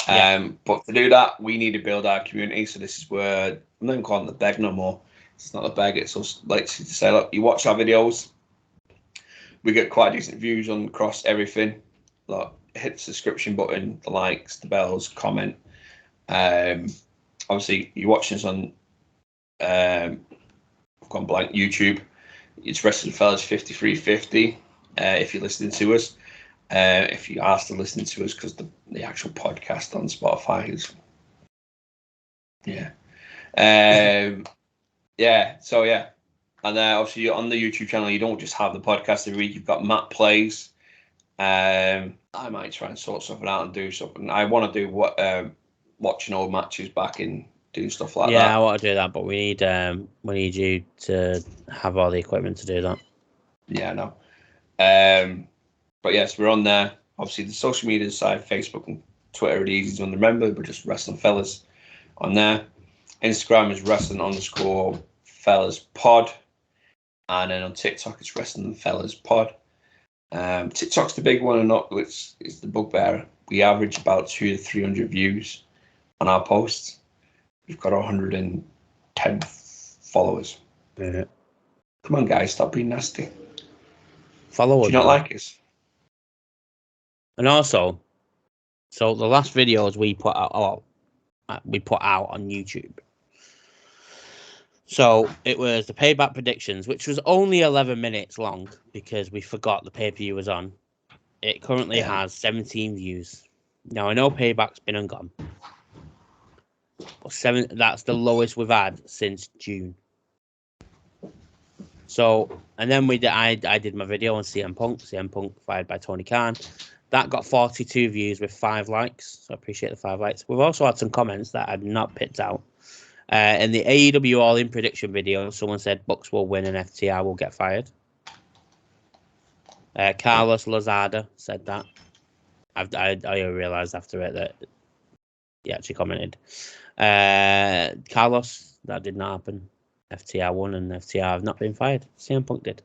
But to do that, we need to build our community. So this is where I'm not even calling it the beg no more. It's not a beg. It's us like to say, look, you watch our videos. We get quite decent views on across everything. Like, hit the subscription button, the likes, the bells, comment. Obviously, you're watching us on. I've gone blank. YouTube. It's Wrestling Fellas 5350. If you're listening to us. If you are still listening to us, because the actual podcast on Spotify is, so and obviously on the YouTube channel you don't just have the podcast every week. You've got Matt Plays. I might try and sort something out and do something. I want to do watching old matches back and doing stuff like that. Yeah, I want to do that, but we need you to have all the equipment to do that. Yeah, I know. But yes, we're on there. Obviously, the social media side, Facebook and Twitter are easy to remember. We're just Wrestling Fellas on there. Instagram is Wrestling_Fellas Pod. And then on TikTok, it's Wrestling Fellas Pod. TikTok's the big one, and not which is the bugbear. We average about 200 to 300 views on our posts. We've got 110 followers. Yeah. Come on, guys, stop being nasty. Follow us. Do you not like us? And also, so the last videos we put out on YouTube. So it was the Payback predictions, which was only 11 minutes long because we forgot the pay-per-view was on. It currently has 17 views. Now I know Payback's been and gone, but that's the lowest we've had since June. So, and then I did my video on CM Punk fired by Tony Khan. That got 42 views with 5 likes. So I appreciate the 5 likes. We've also had some comments that I'd not picked out. In the AEW All In prediction video, someone said Bucks will win and FTR will get fired. Carlos Lozada said that. I realised after it that he actually commented. Carlos, that did not happen. FTR won and FTR have not been fired. CM Punk did.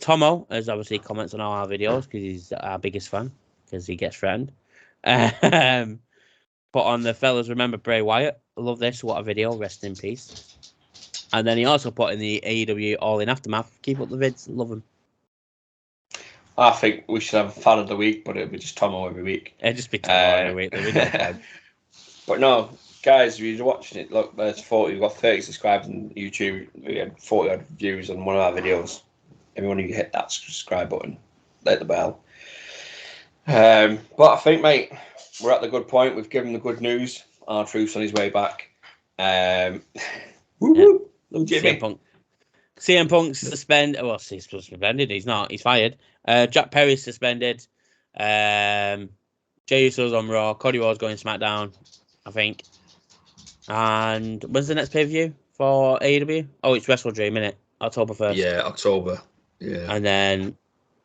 Tomo has obviously comments on all our videos because he's our biggest fan because he gets threatened. But on the fellas, remember Bray Wyatt. I love this. What a video. Rest in peace. And then he also put in the AEW All In Aftermath. Keep up the vids. Love him. I think we should have a fan of the week, but it'll be just Tomo every week. It'll just be Tomo every week. But no, guys, if you're watching it, look, there's 40. We've got 30 subscribers on YouTube. We had 40 odd views on one of our videos. Everyone who hit that subscribe button, hit the bell. But I think, mate, we're at the good point. We've given the good news. R-Truth's on his way back. Woo-woo. Little Jimmy. CM Punk's suspended. Well, he's suspended. He's not. He's fired. Jack Perry's suspended. Jey Uso's on Raw. Cody Rhodes going SmackDown, I think. And when's the next pay-per-view for AEW? Oh, it's Wrestle Dream, isn't it? October 1st. Yeah, October. Yeah. And then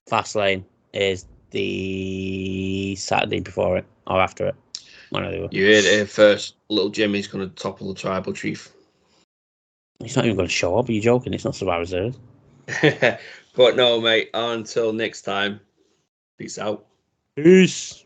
Fastlane is the Saturday before it or after it. One or the other. You heard it here first. Little Jimmy's going to topple the Tribal Chief. He's not even going to show up. Are you joking? It's not Survivor Series. But no, mate. Until next time. Peace out. Peace.